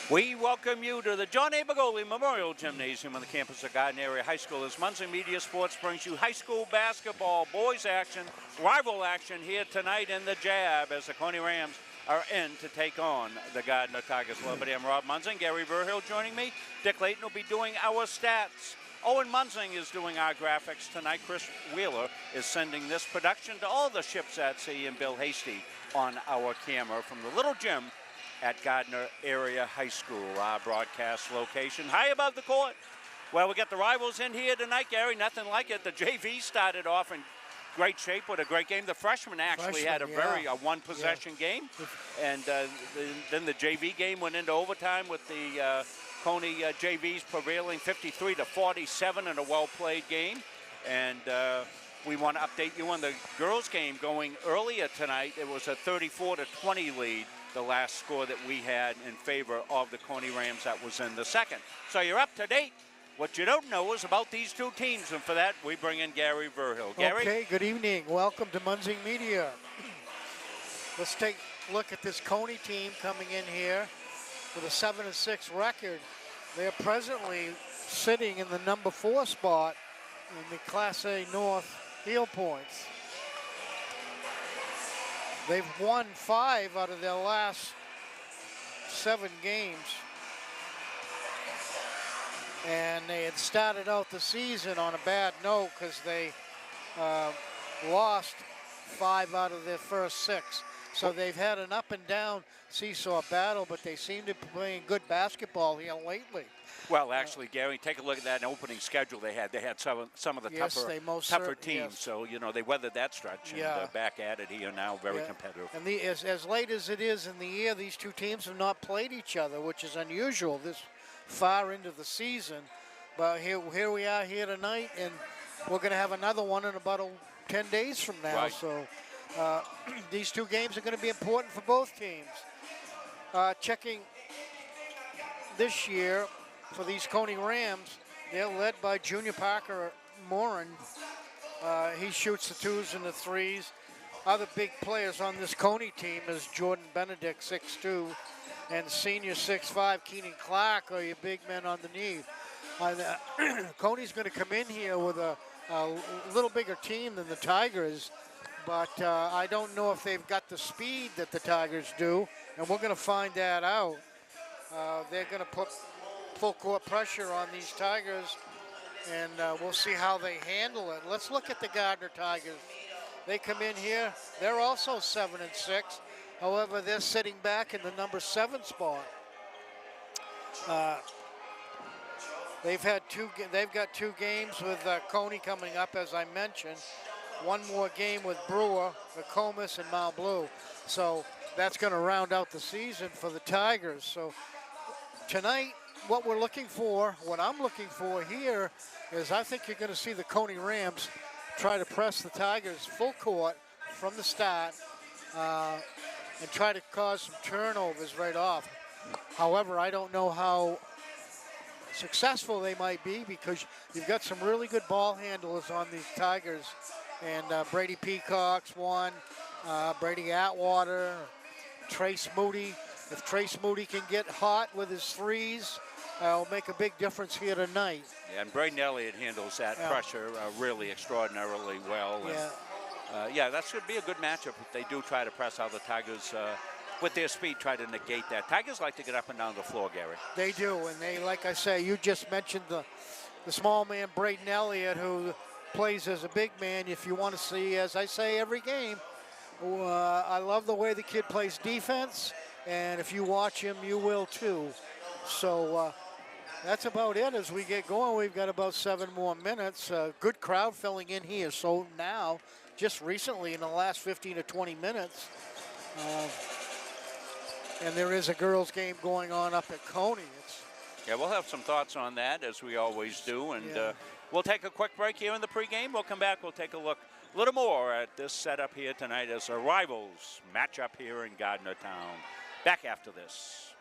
We welcome you to the John A. Begoli Memorial Gymnasium on the campus of Gardiner Area High School as Muncie Media Sports brings you high school basketball, boys action, rival action here tonight in the Jab as the Cony Rams are in to take on the Gardiner Tigers. Liberty. I'm Rob Munzing. Gary Verhill joining me. Dick Layton will be doing our stats. Owen Munzing is doing our graphics tonight. Chris Wheeler is sending this production to all the ships at sea, and Bill Hasty on our camera from the little gym at Gardiner Area High School, our broadcast location. High above the court. Well, we got the rivals in here tonight, Gary. Nothing like it. The JV started off in great shape with a great game. The freshmen actually had a very one-possession game. And then the JV game went into overtime with the Cony JVs prevailing 53-47 in a well-played game. And we want to update you on the girls' game going earlier tonight. It was a 34-20 lead. The last score that we had in favor of the Cony Rams that was in the second. So you're up to date. What you don't know is about these two teams, and for that we bring in Gary Verhill. Gary? Okay, good evening. Welcome to Munzing Media. Let's take a look at this Cony team coming in here with a 7-6 record. They are presently sitting in the number 4 spot in the Class A North heel points. They've won 5 out of their last 7 games. And they had started out the season on a bad note because they lost 5 out of their first 6. So they've had an up and down seesaw battle, but they seem to be playing good basketball here lately. Well, actually, Gary, take a look at that opening schedule they had. They had some of the tougher teams. Yes. So, you know, they weathered that stretch and back at it here now, very competitive. And as late as it is in the year, these two teams have not played each other, which is unusual this far into the season. But here we are here tonight, and we're going to have another one in about 10 days from now. Right. So these two games are going to be important for both teams. Checking this year, for these Cony Rams, they're led by Junior Parker Morin. He shoots the 2s and the 3s. Other big players on this Cony team is Jordan Benedict, 6'2", and senior 6'5", Keenan Clark are your big men underneath. Cony's going to come in here with a little bigger team than the Tigers, but I don't know if they've got the speed that the Tigers do, and we're going to find that out. They're going to put full court pressure on these Tigers, and we'll see how they handle it. Let's look at the Gardiner Tigers. They come in here, they're also 7-6. However, they're sitting back in the number 7 spot. They've got 2 games with Cony coming up, as I mentioned. One more game with Brewer, McComas, and Mount Blue. So that's going to round out the season for the Tigers. So tonight, what I'm looking for here is I think you're going to see the Cony Rams try to press the Tigers full court from the start and try to cause some turnovers right off. However, I don't know how successful they might be because you've got some really good ball handlers on these Tigers. And Brady Peacock's one, Brady Atwater, Trace Moody. If Trace Moody can get hot with his 3s, it'll make a big difference here tonight. Yeah, and Braden Elliott handles that pressure really extraordinarily well. And, that should be a good matchup if they do try to press how the Tigers, with their speed, try to negate that. Tigers like to get up and down the floor, Gary. They do, and they, like I say, you just mentioned the small man, Braden Elliott, who plays as a big man. If you want to see, as I say every game, I love the way the kid plays defense. And if you watch him, you will too. So that's about it as we get going. We've got about 7 more minutes. Good crowd filling in here. So now, just recently in the last 15 to 20 minutes, and there is a girls' game going on up at Cony. Yeah, we'll have some thoughts on that, as we always do. And we'll take a quick break here in the pregame. We'll come back. We'll take a look a little more at this setup here tonight as the rivals match up here in Gardiner Town. Back after this.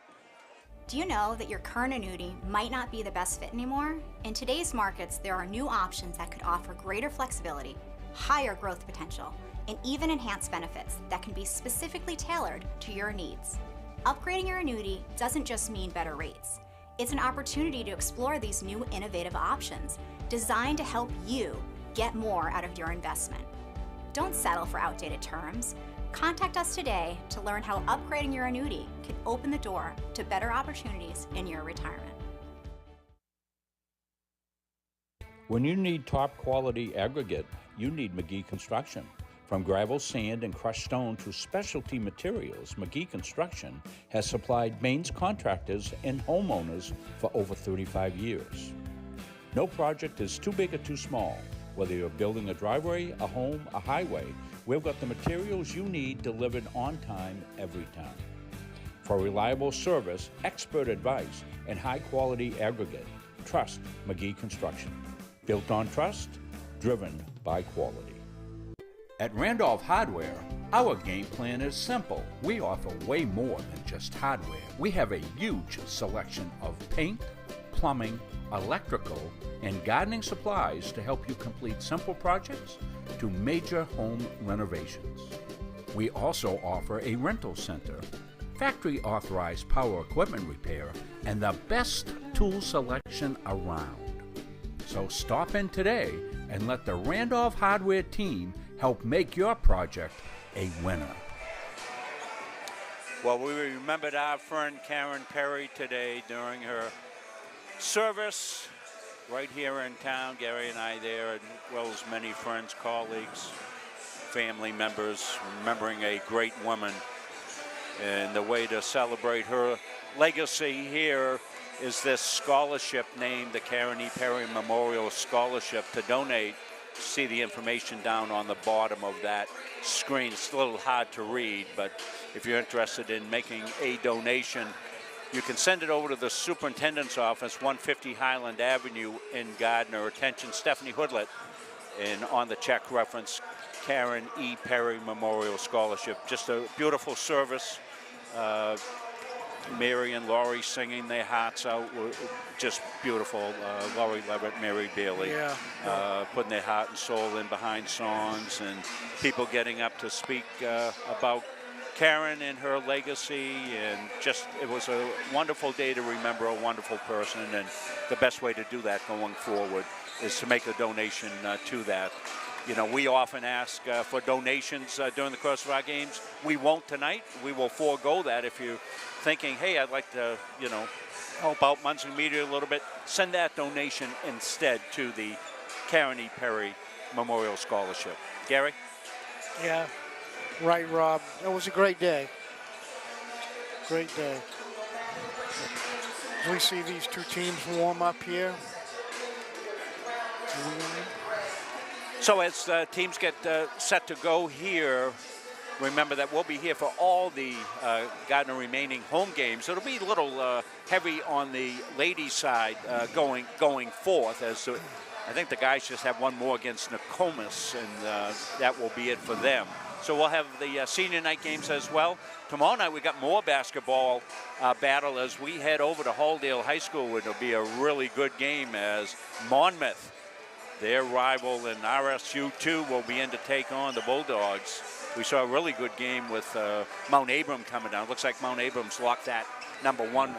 Do you know that your current annuity might not be the best fit anymore? In today's markets, there are new options that could offer greater flexibility, higher growth potential, and even enhanced benefits that can be specifically tailored to your needs. Upgrading your annuity doesn't just mean better rates. It's an opportunity to explore these new innovative options designed to help you get more out of your investment. Don't settle for outdated terms. Contact us today to learn how upgrading your annuity can open the door to better opportunities in your retirement. When you need top quality aggregate, you need McGee Construction. From gravel, sand, and crushed stone to specialty materials, McGee Construction has supplied Maine's contractors and homeowners for over 35 years. No project is too big or too small. Whether you're building a driveway, a home, a highway, we've got the materials you need delivered on time every time. For reliable service, expert advice, and high-quality aggregate, trust McGee Construction. Built on trust, driven by quality. At Randolph Hardware, our game plan is simple. We offer way more than just hardware. We have a huge selection of paint, plumbing, electrical, and gardening supplies to help you complete simple projects to major home renovations. We also offer a rental center, factory authorized power equipment repair, and the best tool selection around. So stop in today and let the Randolph Hardware team help make your project a winner. Well, we remembered our friend Karen Perry today during her service right here in town. Gary and I there, as well as many friends, colleagues, family members, remembering a great woman. And the way to celebrate her legacy here is this scholarship named the Karen E. Perry Memorial Scholarship to donate. See the information down on the bottom of that screen. It's a little hard to read, but if you're interested in making a donation, you can send it over to the superintendent's office, 150 Highland Avenue in Gardiner. Attention, Stephanie Hoodlet. And on the check reference, Karen E. Perry Memorial Scholarship. Just a beautiful service. Mary and Laurie singing their hearts out were just beautiful. Laurie Levitt, Mary Bailey, putting their heart and soul in behind songs, and people getting up to speak about Karen and her legacy, and just it was a wonderful day to remember a wonderful person, and the best way to do that going forward is to make a donation to that. You know, we often ask for donations during the course of our games. We won't tonight. We will forego that. If you're thinking, hey, I'd like to, you know, help out Muncie Media a little bit, send that donation instead to the Karen E. Perry Memorial Scholarship. Gary? Yeah, right, Rob. It was a great day. Great day. We see these two teams warm up here. So as teams get set to go here, remember that we'll be here for all the Gardiner remaining home games. It'll be a little heavy on the ladies' side going forth, as I think the guys just have one more against Nokomis, and that will be it for them. So we'll have the senior night games as well. Tomorrow night we got more basketball battle as we head over to Halldale High School. It'll be a really good game as Monmouth, their rival in RSU2, will be in to take on the Bulldogs. We saw a really good game with Mount Abram coming down. Looks like Mount Abram's locked that #1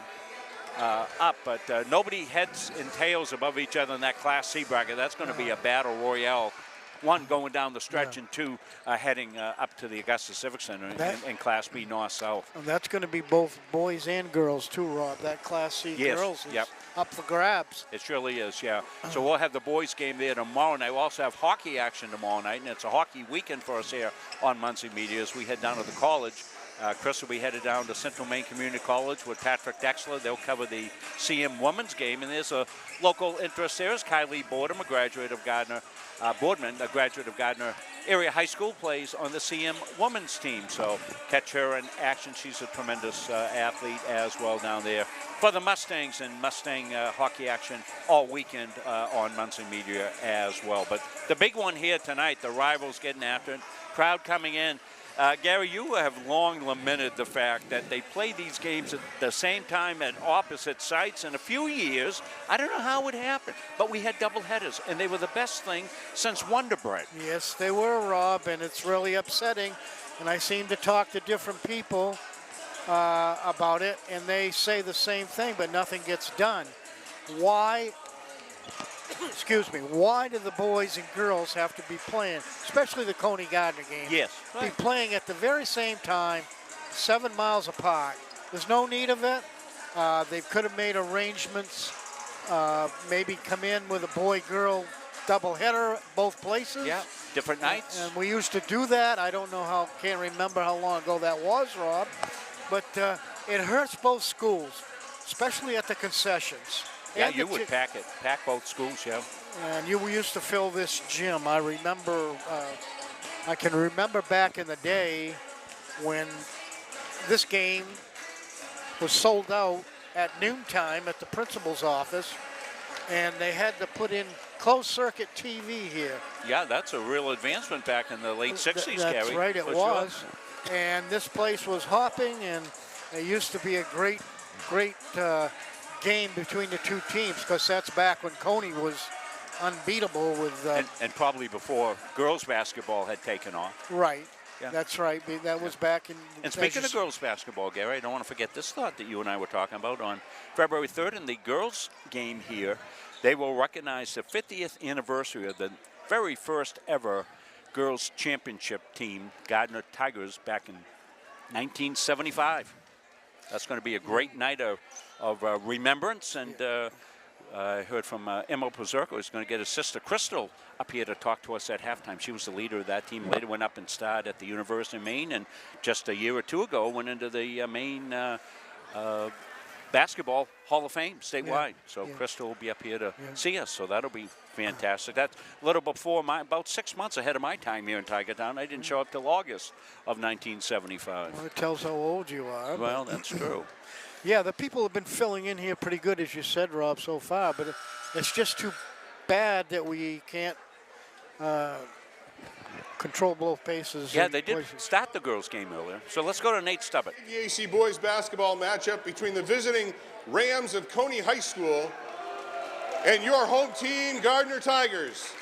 up, but nobody heads and tails above each other in that Class C bracket. That's going to be a battle royale. One going down the stretch, and two heading up to the Augusta Civic Center in Class B North-South. And that's going to be both boys and girls too, Rob. That Class C girls is up for grabs. It surely is, yeah. So we'll have the boys game there tomorrow night. We'll also have hockey action tomorrow night, and it's a hockey weekend for us here on Muncie Media as we head down to the college. Chris will be headed down to Central Maine Community College with Patrick Dexler. They'll cover the CM women's game, and there's a local interest there. Is Kylie Boardman, a graduate of Gardiner, Area High School, plays on the CM women's team. So catch her in action. She's a tremendous athlete as well down there for the Mustangs, and Mustang hockey action all weekend on Muncie Media as well. But the big one here tonight, the rivals getting after it, crowd coming in. Gary, you have long lamented the fact that they play these games at the same time at opposite sites. In a few years, I don't know how it happened, but we had double headers, and they were the best thing since Wonder Bread. Yes, they were, Rob, and it's really upsetting. And I seem to talk to different people, about it, and they say the same thing, but nothing gets done. Why? Excuse me. Why do the boys and girls have to be playing, especially the Cony Gardiner game? Yes. Be playing at the very same time, 7 miles apart. There's no need of it. They could have made arrangements, maybe come in with a boy-girl doubleheader both places. Yeah, different nights. And we used to do that. I don't know can't remember how long ago that was, Rob. But it hurts both schools, especially at the concessions. Yeah, you would pack both schools, yeah. And we used to fill this gym. I can remember back in the day when this game was sold out at noontime at the principal's office, and they had to put in closed-circuit TV here. Yeah, that's a real advancement back in the late 60s, Gary. That's right, it was. Sure. And this place was hopping, and it used to be a great game between the two teams, because that's back when Cony was unbeatable with... and probably before girls basketball had taken off. Right. Yeah. That's right. That was back in... And speaking of girls basketball, Gary, I don't want to forget this thought that you and I were talking about. On February 3rd in the girls game here, they will recognize the 50th anniversary of the very first ever girls championship team, Gardiner Tigers, back in 1975. That's going to be a great night of remembrance, and I heard from Emma Pazurko, who's going to get his sister Crystal up here to talk to us at halftime. She was the leader of that team, later went up and starred at the University of Maine, and just a year or two ago went into the Maine Basketball Hall of Fame statewide. So Crystal will be up here to see us, so that'll be fantastic. That's a little before about 6 months ahead of my time here in Tiger Town. I didn't show up till August of 1975. Well, it tells how old you are. Well, that's true. Yeah, the people have been filling in here pretty good, as you said, Rob, so far. But it's just too bad that we can't control both paces. Yeah, they did start the girls' game earlier. So let's go to Nate Stubbett. The AC boys basketball matchup between the visiting Rams of Cony High School and your home team, Gardiner Tigers.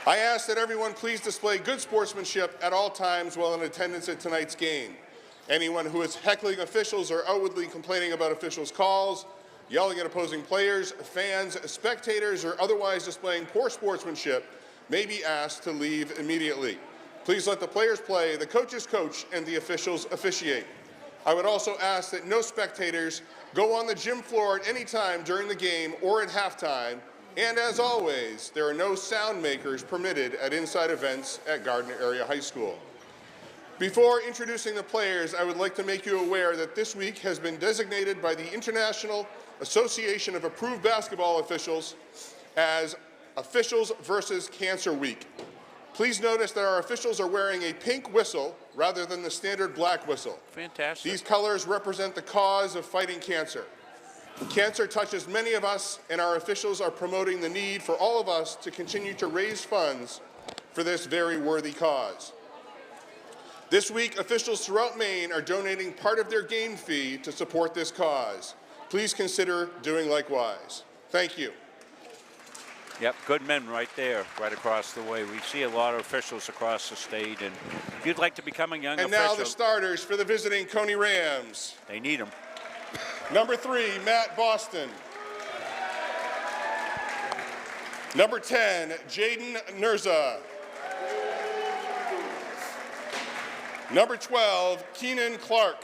I ask that everyone please display good sportsmanship at all times while in attendance at tonight's game. Anyone who is heckling officials or outwardly complaining about officials' calls, yelling at opposing players, fans, spectators, or otherwise displaying poor sportsmanship may be asked to leave immediately. Please let the players play, the coaches coach, and the officials officiate. I would also ask that no spectators go on the gym floor at any time during the game or at halftime. And as always, there are no sound makers permitted at inside events at Gardiner Area High School. Before introducing the players, I would like to make you aware that this week has been designated by the International Association of Approved Basketball Officials as Officials versus Cancer Week. Please notice that our officials are wearing a pink whistle rather than the standard black whistle. Fantastic. These colors represent the cause of fighting cancer. Cancer touches many of us, and our officials are promoting the need for all of us to continue to raise funds for this very worthy cause. This week, officials throughout Maine are donating part of their game fee to support this cause. Please consider doing likewise. Thank you. Yep, good men right there, right across the way. We see a lot of officials across the state, and if you'd like to become a young official... And now the starters for the visiting Cony Rams. They need them. Number 3, Matt Boston. Number 10, Jaden Nurza. Number 12, Keenan Clark.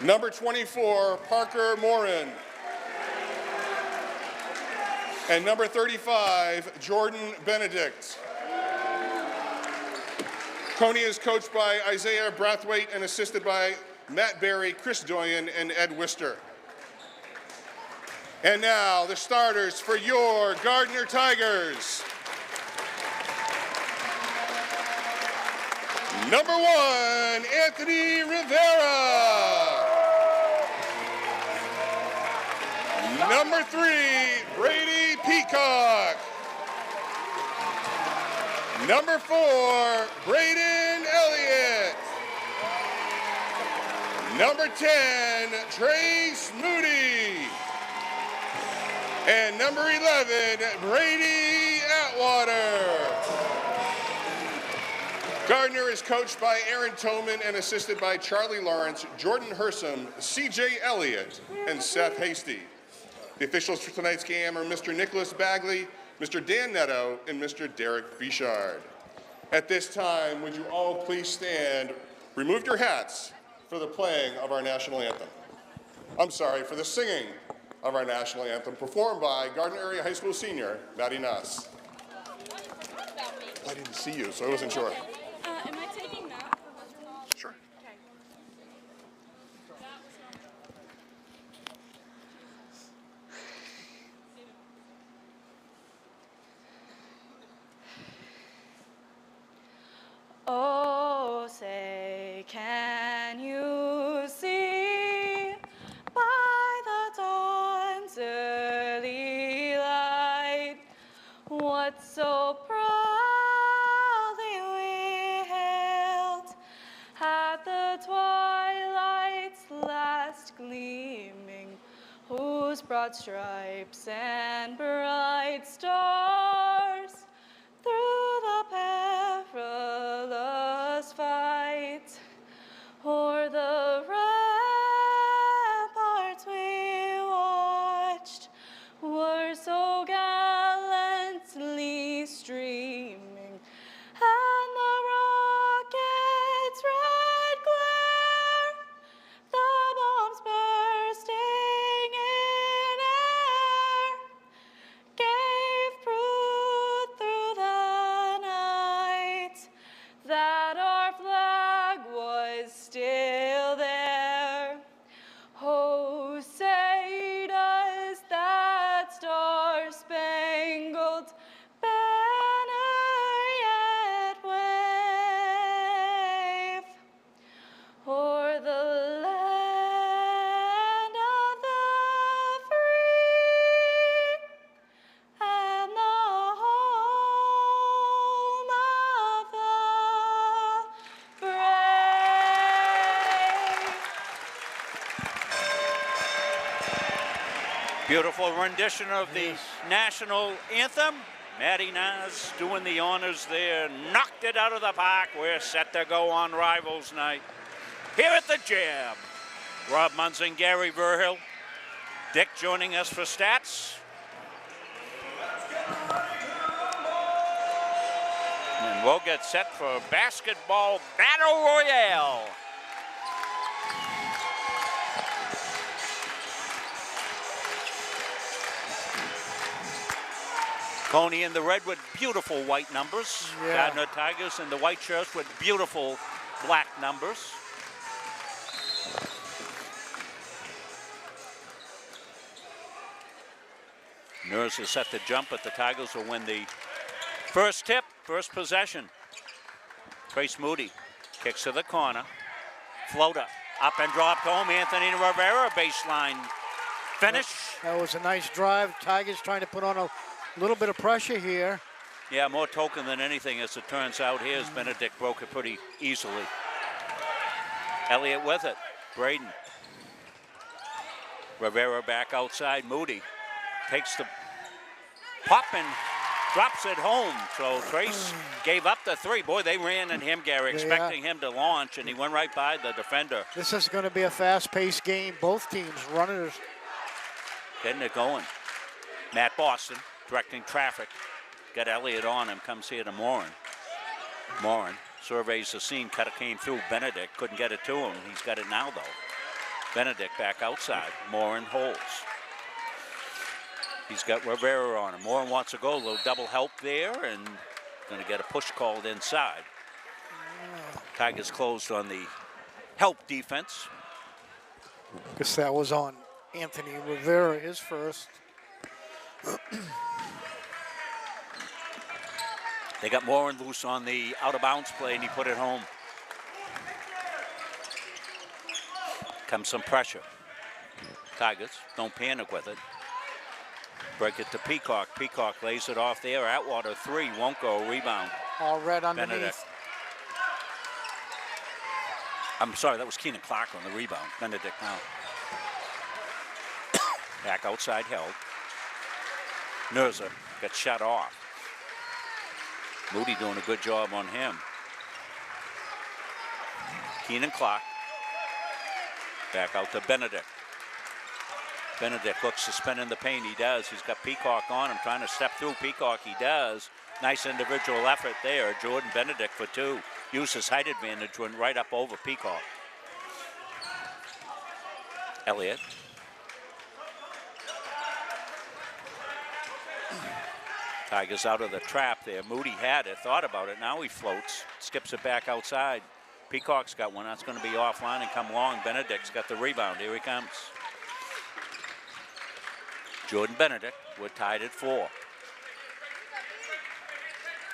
Number 24, Parker Morin. And number 35, Jordan Benedict. Cony is coached by Isaiah Brathwaite and assisted by Matt Berry, Chris Doyen, and Ed Wister. And now the starters for your Gardiner Tigers. Number 1, Anthony Rivera. Number 3, Brady Peacock. Number 4, Braden Elliott. Number 10, Trace Moody. And number 11, Brady Atwater. Gardiner is coached by Aaron Toman and assisted by Charlie Lawrence, Jordan Hersom, C.J. Elliott, and Seth Hasty. The officials for tonight's game are Mr. Nicholas Bagley, Mr. Dan Netto, and Mr. Derek Bichard. At this time, would you all please stand, remove your hats for the playing of our national anthem. I'm sorry, for the singing of our national anthem, performed by Gardiner Area High School senior, Maddie Nuss. I didn't see you, so I wasn't sure. Am I taking that? Sure. Oh, say, can you see by the dawn's early light what so proudly we hailed at the twilight's last gleaming, whose broad stripes and bright stars through the perilous fight o'er the ramparts we watched were so gallantly streaming, and the rocket's red glare, the bombs bursting in air, gave proof through the night that our flag was still there. Oh, say does that star-spangled banner yet wave o'er the land of the free and the home of the brave. Beautiful rendition of the national anthem. Maddie Naz doing the honors there, knocked it out of the park. We're set to go on Rivals Night here at the Jam. Rob Munson, Gary Verhill, Dick joining us for stats. And we'll get set for basketball battle royale. Cony in the red with beautiful white numbers. Yeah. Gardiner Tigers in the white shirts with beautiful black numbers. Nurse is set to jump, but the Tigers will win the first tip, first possession. Trace Moody kicks to the corner. Floater up and dropped home. Anthony Rivera baseline finish. That was a nice drive. Tigers trying to put on a little bit of pressure here. Yeah, more token than anything, as it turns out. Here's Benedict, broke it pretty easily. Elliott with it. Braden. Rivera back outside. Moody takes the pop and drops it home. So Trace gave up the three. Boy, they ran at him, Gary, expecting him to launch, and he went right by the defender. This is going to be a fast-paced game. Both teams runners. Getting it going. Matt Boston directing traffic. Got Elliott on him, comes here to Morin. Morin surveys the scene, cutter came through. Benedict couldn't get it to him. He's got it now, though. Benedict back outside. Morin holds. He's got Rivera on him. Morin wants to go. A little double help there, and going to get a push called inside. Tigers closed on the help defense. Guess that was on Anthony Rivera, his first. They got Morin loose on the out-of-bounds play, and he put it home. Comes some pressure. Tigers don't panic with it. Break it to Peacock. Peacock lays it off there. Atwater three, won't go. Rebound. All red underneath. Benedict. I'm sorry, that was Keenan Clark on the rebound. Benedict now. Back outside held. Nurza got shut off. Moody doing a good job on him. Keenan Clark. Back out to Benedict. Benedict looks to spin in the paint. He does. He's got Peacock on him, trying to step through Peacock. He does. Nice individual effort there. Jordan Benedict for two. Used his height advantage, went right up over Peacock. Elliott. Tigers out of the trap there. Moody had it, thought about it. Now he floats, skips it back outside. Peacock's got one. That's going to be offline and come long. Benedict's got the rebound. Here he comes. Jordan Benedict, we're tied at 4.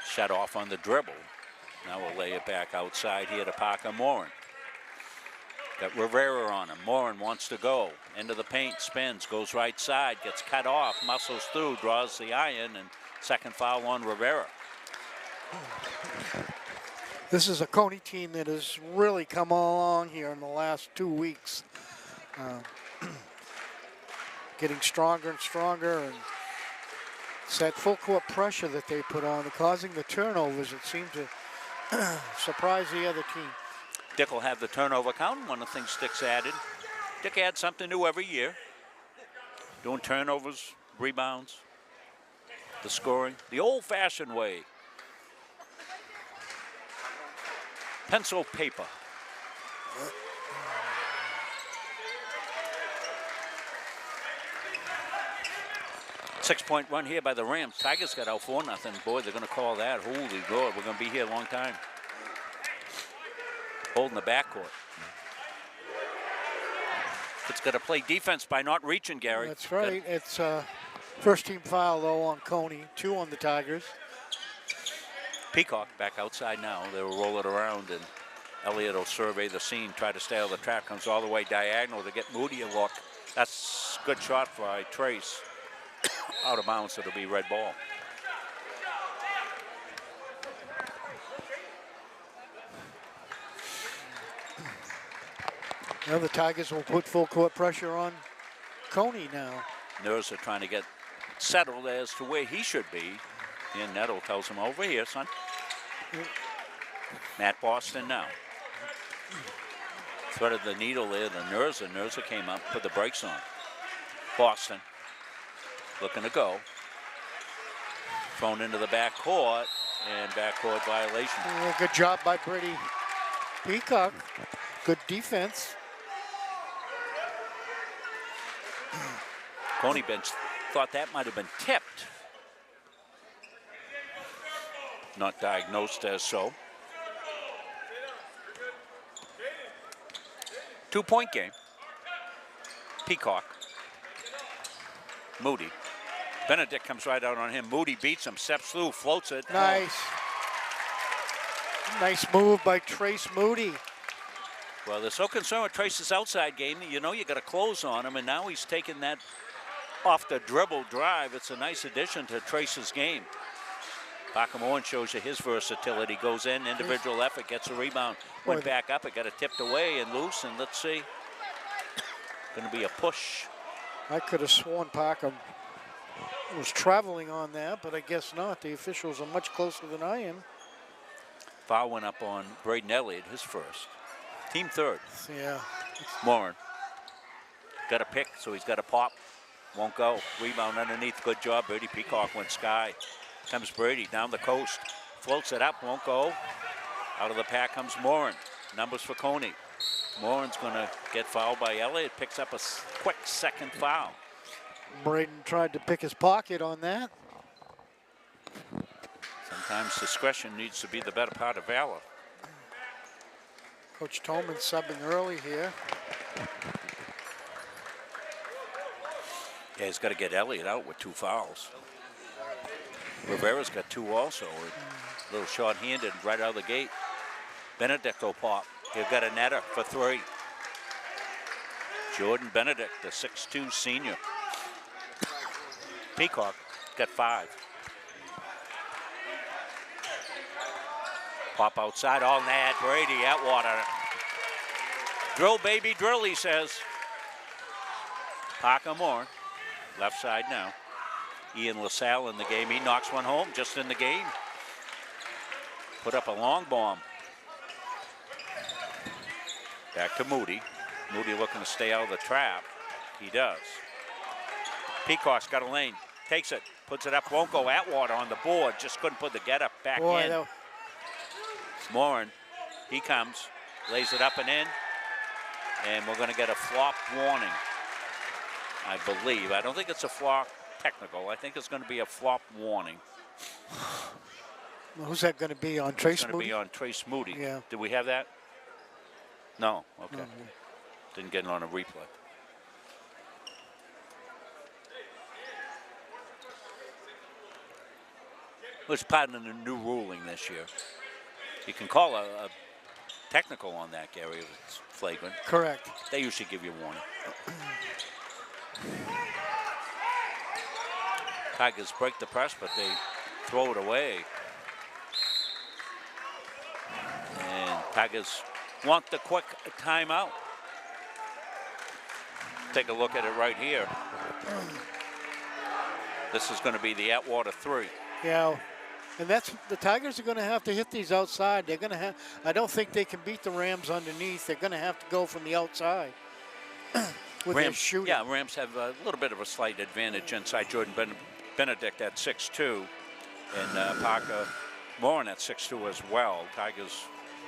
Shut off on the dribble. Now we'll lay it back outside here to Parker Morin. Got Rivera on him. Morin wants to go. Into the paint, spins, goes right side, gets cut off, muscles through, draws the iron, and second foul on Rivera. This is a Cony team that has really come along here in the last 2 weeks. Getting stronger and stronger, and it's that full court pressure that they put on, causing the turnovers. It seemed to surprise the other team. Dick will have the turnover count. One of the things Dick's added. Dick adds something new every year. Doing turnovers, rebounds, the scoring, the old-fashioned way. Pencil, paper. Six-point run here by the Rams. Tigers got out 4-0. Boy, they're going to call that. Holy God, we're going to be here a long time. Holding the backcourt. It's got to play defense by not reaching, Gary. That's right. It's first team foul, though, on Cony. 2 on the Tigers. Peacock back outside now. They'll roll it around, and Elliott will survey the scene, try to stay out of the trap. Comes all the way diagonal to get Moody a look. That's a good shot by Trace. Out of bounds, it'll be red ball. Now the Tigers will put full court pressure on Cony now. Nerds are trying to get settled as to where he should be. And Nettle tells him, over here, son. Matt Boston now. Threaded the needle there to Nerza. Nerza came up, put the brakes on. Boston looking to go. Thrown into the backcourt, and backcourt violation. Good job by Brady Peacock. Good defense. Cony bench thought that might have been tipped. Not diagnosed as so. 2-point game. Peacock. Moody. Benedict comes right out on him. Moody beats him, steps through, floats it. Nice. Nice move by Trace Moody. Well, they're so concerned with Trace's outside game, you know you got to close on him, and now he's taking that off the dribble drive. It's a nice addition to Trace's game. Parker Morin shows you his versatility. Goes in, individual effort, gets a rebound. Went back up, it got it tipped away and loose, and let's see. Going to be a push. I could have sworn Parker was traveling on that, but I guess not. The officials are much closer than I am. Foul went up on Braden Elliott, his first. Team third. Yeah. Morin. Got a pick, so he's got a pop. Won't go. Rebound underneath. Good job. Brady Peacock went sky. Comes Brady down the coast. Floats it up. Won't go. Out of the pack comes Morin. Numbers for Cony. Morin's going to get fouled by Elliott. Picks up a quick second foul. Braden tried to pick his pocket on that. Sometimes discretion needs to be the better part of valor. Coach Tolman subbing early here. Yeah, he's got to get Elliott out with 2 fouls. Rivera's got 2 also. A little short-handed right out of the gate. Benedict will pop. He'll got a netter for 3. Jordan Benedict, the 6'2 senior. Peacock got 5. Pop outside, all net. Brady, Atwater. Drill, baby, drill, he says. Parker Moore, left side now. Ian LaSalle in the game. He knocks one home just in the game. Put up a long bomb. Back to Moody. Moody looking to stay out of the trap. He does. Peacock's got a lane. Takes it. Puts it up. Won't go. Atwater on the board. Just couldn't put the get up back in. Morin. He comes. Lays it up and in. And we're going to get a flop warning, I believe. I don't think it's a flop technical. I think it's going to be a flop warning. Who's that going to be on? Trace Moody? It's going to be on Trace Moody. Yeah. Did we have that? No. Okay. Didn't get it on a replay. It's part of the new ruling this year. You can call a technical on that, Gary, if it's flagrant. Correct. They usually give you a warning. Tigers break the press, but they throw it away. And Tigers want the quick timeout. Take a look at it right here. This is going to be the Atwater 3. Yeah. And that's the Tigers are going to have to hit these outside. They're going to have. I don't think they can beat the Rams underneath. They're going to have to go from the outside with their shooting. Yeah, Rams have a little bit of a slight advantage inside. Jordan Benedict at 6'2", and Parker Morin at 6'2" as well. Tigers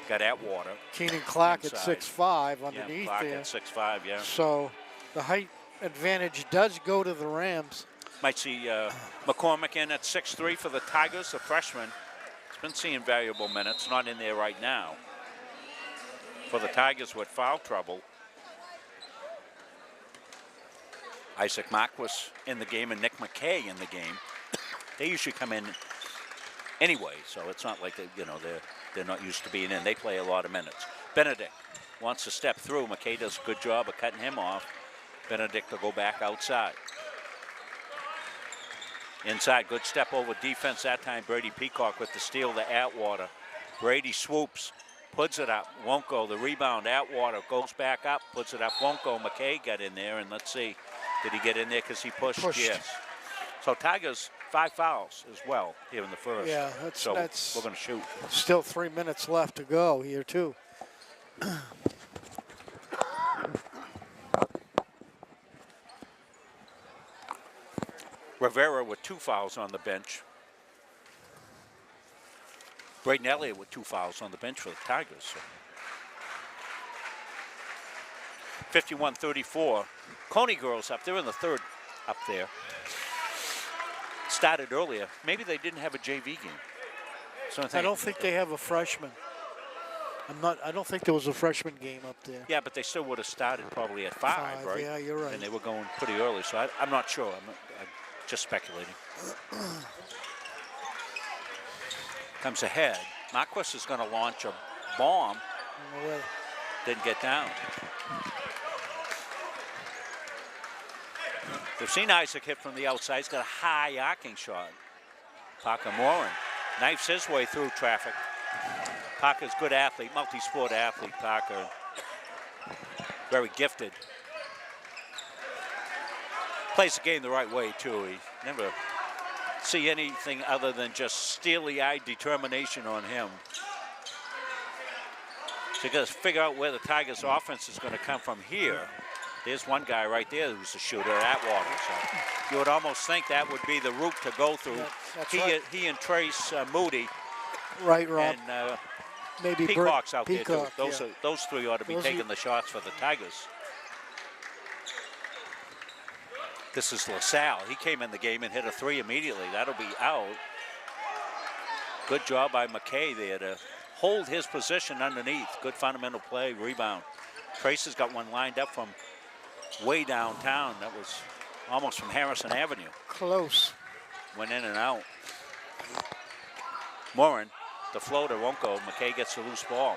got Atwater. Keenan Clark inside. at 6'5" underneath yeah, Clark there. at 6'5", yeah. So the height advantage does go to the Rams. Might see McCormick in at 6'3" for the Tigers, the freshman. He's been seeing valuable minutes, not in there right now. For the Tigers with foul trouble, Isaac Marquis in the game and Nick McKay in the game. They usually come in anyway, so it's not like they're not used to being in. They play a lot of minutes. Benedict wants to step through. McKay does a good job of cutting him off. Benedict will go back outside. Inside, good step over defense that time. Brady Peacock with the steal to Atwater. Brady swoops, puts it up, won't go. The rebound, Atwater goes back up, puts it up, won't go. McKay got in there, and let's see, did he get in there because he pushed? Yes. So Tigers, 5 fouls as well here in the first. Yeah, that's we're going to shoot. Still 3 minutes left to go here too. Rivera with 2 fouls on the bench. Braden Elliott with 2 fouls on the bench for the Tigers. So. 51-34. Cony girls up. They're in the third up there. Started earlier. Maybe they didn't have a JV game. So I don't think they have a freshman. I don't think there was a freshman game up there. Yeah, but they still would have started probably at 5, right? Yeah, you're right. And they were going pretty early, so I'm not sure. I'm just speculating. Comes ahead. Marquis is going to launch a bomb. Didn't get down. We've seen Isaac hit from the outside. He's got a high arcing shot. Parker Morin knifes his way through traffic. Parker's a good athlete, multi-sport athlete, Parker. Very gifted. Plays the game the right way, too. He never see anything other than just steely-eyed determination on him. So you got to figure out where the Tigers' offense is going to come from here. There's one guy right there who's a shooter, Atwater. So you would almost think that would be the route to go through. He and Trace Moody. Right, Rob. And maybe Peacock's out Peacock, there, too. Those three ought to be taking the shots for the Tigers. This is LaSalle. He came in the game and hit a 3 immediately. That'll be out. Good job by McKay there to hold his position underneath. Good fundamental play, rebound. Trace has got one lined up from way downtown. That was almost from Harrison Avenue. Close. Went in and out. Morin, the floater won't go. McKay gets the loose ball.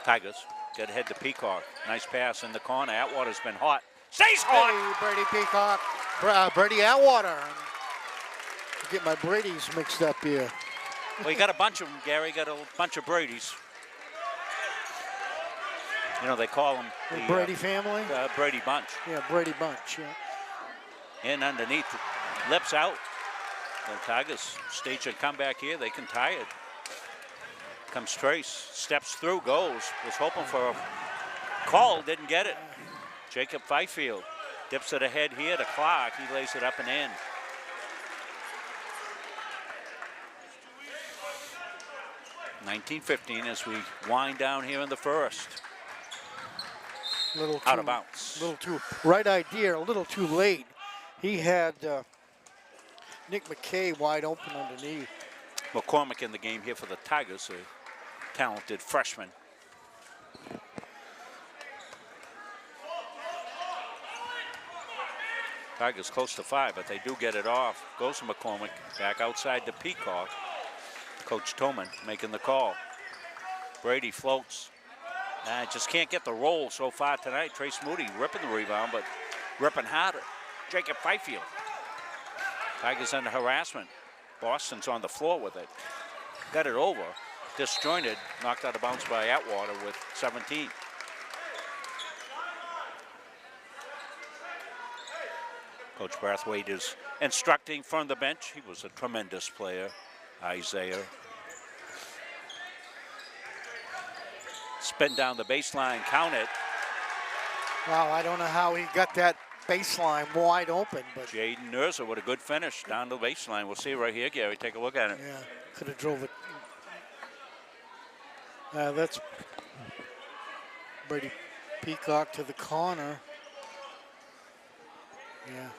Tigers get ahead to Peacock. Nice pass in the corner. Atwater's been hot. Stays hot! Hey, Brady Peacock. Brady Atwater. Get my Brady's mixed up here. Well, you got a bunch of them, Gary. Got a bunch of Brady's. You know, they call them the Brady family? Brady Bunch. Yeah, Brady Bunch, yeah. In underneath, lips out. The Tigers stage a comeback here. They can tie it. comes Trace, steps through, goes. Was hoping for a call, didn't get it. Jacob Fifield dips it ahead here to Clark. He lays it up and in. (19-15) as we wind down here in the first. Out of bounds. Little too right idea, a little too late. He had Nick McKay wide open underneath. McCormick in the game here for the Tigers, a talented freshman. Tigers close to 5, but they do get it off. Goes to McCormick, back outside to Peacock. Coach Toman making the call. Brady floats. Just can't get the roll so far tonight. Trace Moody ripping the rebound, but ripping harder. Jacob Fifield. Tigers under harassment. Boston's on the floor with it. Got it over. Disjointed. Knocked out of bounds by Atwater with 17. Coach Brathwaite is instructing from the bench. He was a tremendous player, Isaiah. Spin down the baseline, count it. Wow, I don't know how he got that baseline wide open, but Jaden Nurser with a good finish down the baseline. We'll see right here, Gary. Take a look at it. yeah, could have drove it. That's Brady Peacock to the corner. Yeah.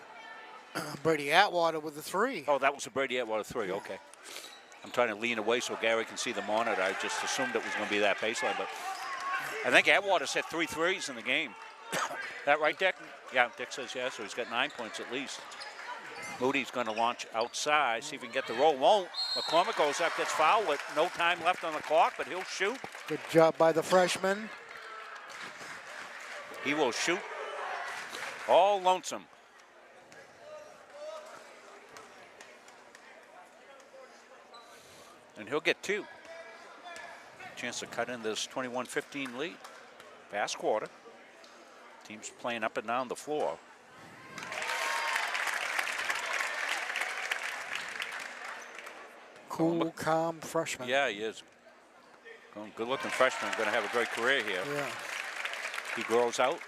Brady Atwater with the 3. Oh, that was a Brady Atwater 3. Okay. I'm trying to lean away so Gary can see the monitor. I just assumed it was going to be that baseline, but I think Atwater's hit 3 threes in the game. That right, Dick? Yeah, Dick says yeah, so he's got 9 points at least. Moody's going to launch outside, see if he can get the roll. Won't. McCormick goes up, gets fouled with no time left on the clock, but he'll shoot. Good job by the freshman. He will shoot all lonesome. And he'll get 2. Chance to cut in this 21-15 lead. Fast quarter. Teams playing up and down the floor. Cool, calm freshman. Yeah, he is. Good-looking freshman. Going to have a great career here. Yeah. He grows out.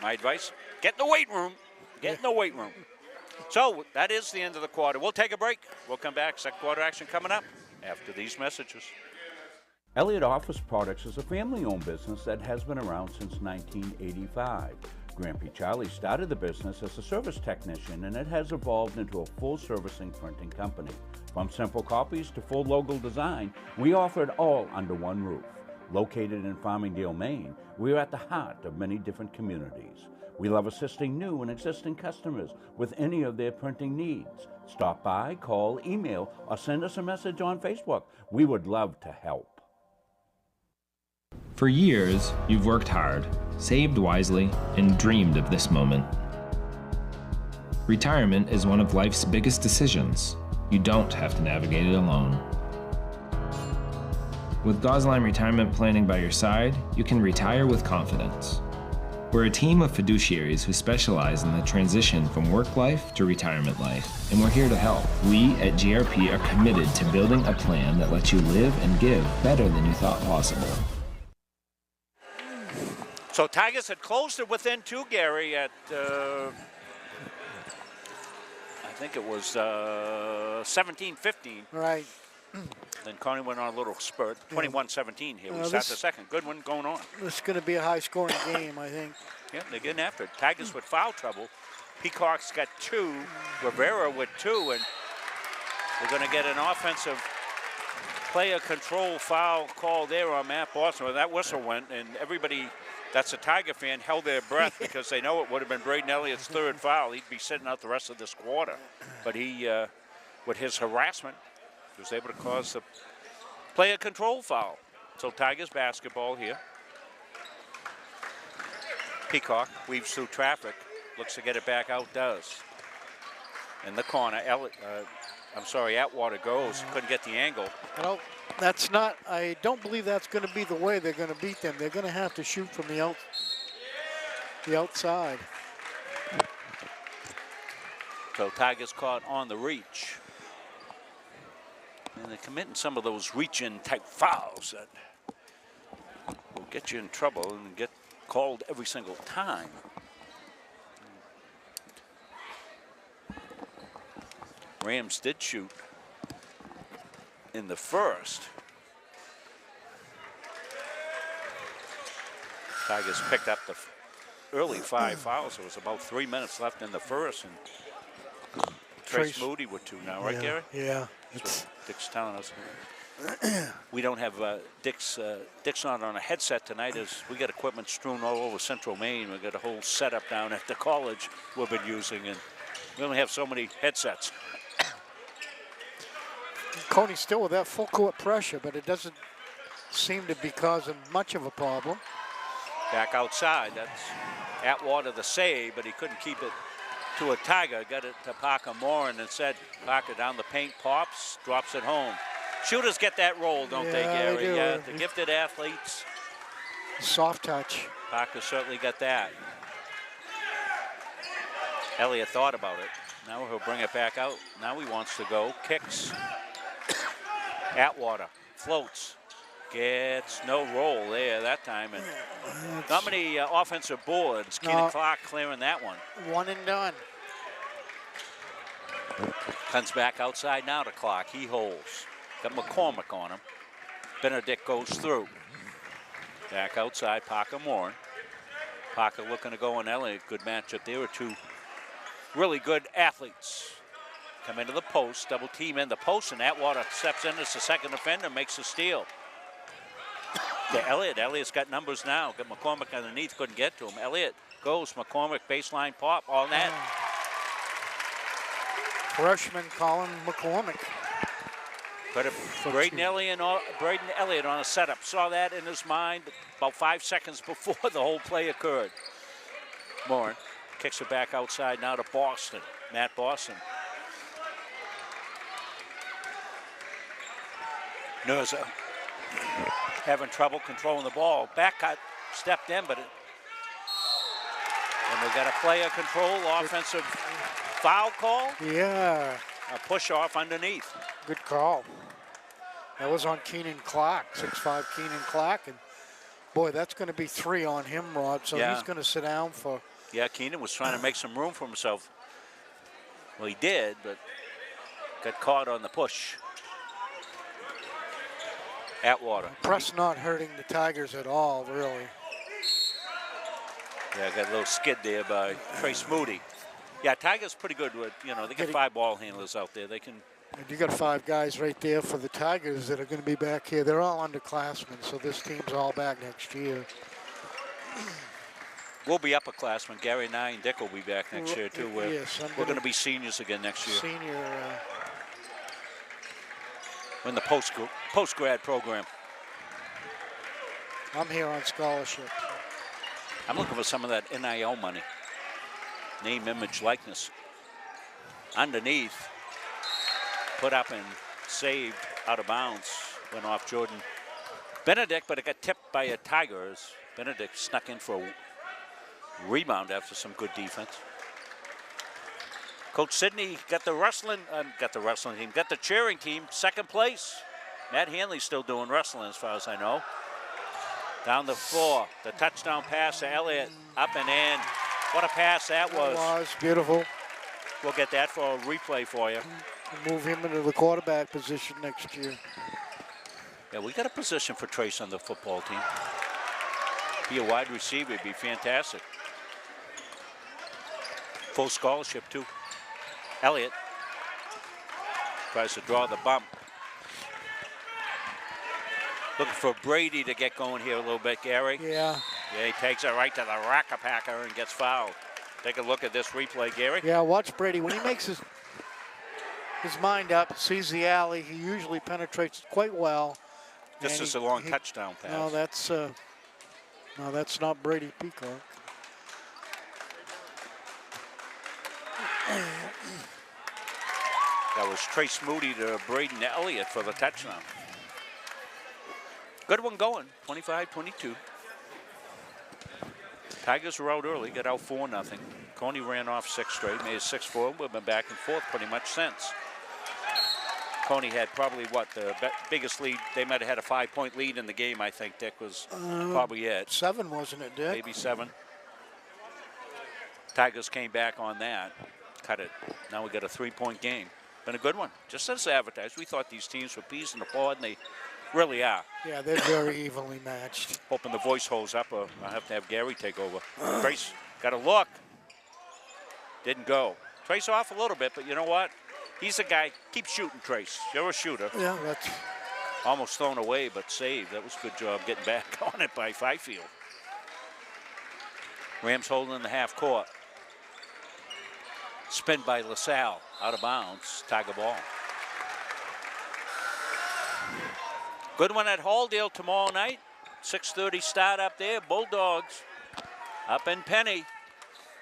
My advice, get in the weight room. Get in the weight room. So that is the end of the quarter. We'll take a break. We'll come back. Second quarter action coming up after these messages. Elliott Office Products is a family-owned business that has been around since 1985. Grandpa Charlie started the business as a service technician, and it has evolved into a full-servicing printing company. From simple copies to full logo design, we offer it all under one roof. Located in Farmingdale, Maine, we are at the heart of many different communities. We love assisting new and existing customers with any of their printing needs. Stop by, call, email, or send us a message on Facebook. We would love to help. For years, you've worked hard, saved wisely, and dreamed of this moment. Retirement is one of life's biggest decisions. You don't have to navigate it alone. With Gosline Retirement Planning by your side, you can retire with confidence. We're a team of fiduciaries who specialize in the transition from work life to retirement life, and we're here to help. We at GRP are committed to building a plan that lets you live and give better than you thought possible. So Tigers had closed it within 2, Gary, at I think it was 17-15. Right. Then Cony went on a little spurt. 21-17 here. We start the second. Good one going on. This is going to be a high-scoring game, I think. Yeah, they're getting after it. Tigers with foul trouble. Peacock's got 2. Rivera with 2. And we're going to get an offensive player control foul call there on Matt Boston. Well, that whistle went, and everybody that's a Tiger fan held their breath because they know it would have been Braden Elliott's 3rd foul. He'd be sitting out the rest of this quarter. But he, with his harassment, was able to cause the player control foul. So Tigers basketball here. Peacock weaves through traffic, looks to get it back out, does. In the corner, Atwater goes, couldn't get the angle. Well, that's not, I don't believe that's going to be the way they're going to beat them. They're going to have to shoot from the outside. So Tigers caught on the reach. And they're committing some of those reach-in type fouls that will get you in trouble and get called every single time. Rams did shoot in the first. Tigers picked up the early 5 fouls. There was about 3 minutes left in the first, and Trace Moody with 2 now, right, Gary? Yeah. That's what Dick's telling us. We don't have Dick's not on a headset tonight, as we got equipment strewn all over Central Maine. We got a whole setup down at the college we've been using, and we only have so many headsets. Cony's still with that full court pressure, but it doesn't seem to be causing much of a problem. Back outside, that's Atwater the save, but he couldn't keep it to a Tiger. Got it to Parker Moore, and instead Parker down the paint, pops, drops it home. Shooters get that roll, don't they, Gary? They do. Yeah, the gifted athletes. Soft touch. Parker certainly got that. Elliott thought about it. Now he'll bring it back out. Now he wants to go. Kicks. Atwater floats. Gets no roll there that time. And not many offensive boards. Keenan Clark clearing that one. One and done. Comes back outside now to Clark. He holds. Got McCormick on him. Benedict goes through. Back outside, Parker Moore. Parker looking to go on Elliott. Good matchup there with 2 really good athletes. Come into the post, double team in the post, and Atwater steps in as the second defender, makes a steal. To Elliott. Elliott's got numbers now. Got McCormick underneath, couldn't get to him. Elliott goes, McCormick baseline pop, all net. Freshman Colin McCormick. But Braden Elliott on a setup. Saw that in his mind about 5 seconds before the whole play occurred. Moore kicks it back outside now to Boston. Matt Boston. Nurza having trouble controlling the ball. Back got stepped in, but and we got a player control offensive foul call. Yeah. A push off underneath. Good call. That was on Keenan Clark, 6'5" Keenan Clark, and boy, that's going to be 3 on him, Rod. So he's going to sit down for. Yeah, Keenan was trying to make some room for himself. Well, he did, but got caught on the push. Atwater. Press not hurting the Tigers at all, really. Yeah, got a little skid there by Trace Moody. Yeah, Tigers pretty good with, they get 5 ball handlers out there. They can. And you got 5 guys right there for the Tigers that are going to be back here. They're all underclassmen, so this team's all back next year. We'll be upperclassmen. Gary and I and Dick will be back next year, too. We're going to be seniors again next year. Senior. We're in the post-grad program. I'm here on scholarship. I'm looking for some of that NIL money. Name, image, likeness. Underneath, put up and saved out of bounds. Went off Jordan Benedict, but it got tipped by a Tigers. Benedict snuck in for a rebound after some good defense. Coach Sidney got the cheering team second place. Matt Hanley's still doing wrestling as far as I know. Down the floor, the touchdown pass to Elliott, up and in. What a pass that was. It was beautiful. We'll get that for a replay for you. Move him into the quarterback position next year. Yeah, we got a position for Trace on the football team. Be a wide receiver, it'd be fantastic. Full scholarship too. Elliott tries to draw the bump. Looking for Brady to get going here a little bit, Gary. Yeah. Yeah, he takes it right to the rack-a-packer and gets fouled. Take a look at this replay, Gary. Yeah, watch Brady. When he makes his mind up, sees the alley, he usually penetrates quite well. This is a long touchdown pass. No, that's not Brady Peacock. That was Trace Moody to Braden Elliott for the touchdown. Good one going, 25-22. Tigers were out early, got out 4-0. Cony ran off 6 straight, made it 6-4. We've been back and forth pretty much since. Cony had probably, what, the biggest lead. They might have had a 5-point lead in the game, I think, Dick, was probably it. 7, wasn't it, Dick? Maybe 7. Tigers came back on that, cut it. Now we got a 3-point game. Been a good one. Just as advertised, we thought these teams were peas in the pod, and they really are. Yeah, they're very evenly matched. Hoping the voice holds up, or I'll have to have Gary take over. Trace got a look. Didn't go. Trace off a little bit, but you know what? He's a guy. Keep shooting, Trace. You're a shooter. Yeah, that's... Almost thrown away, but saved. That was a good job getting back on it by Fifield. Rams holding the half court. Spin by LaSalle. Out of bounds. Tiger ball. Good one at Halldale tomorrow night. 6:30 start up there. Bulldogs up in Penny.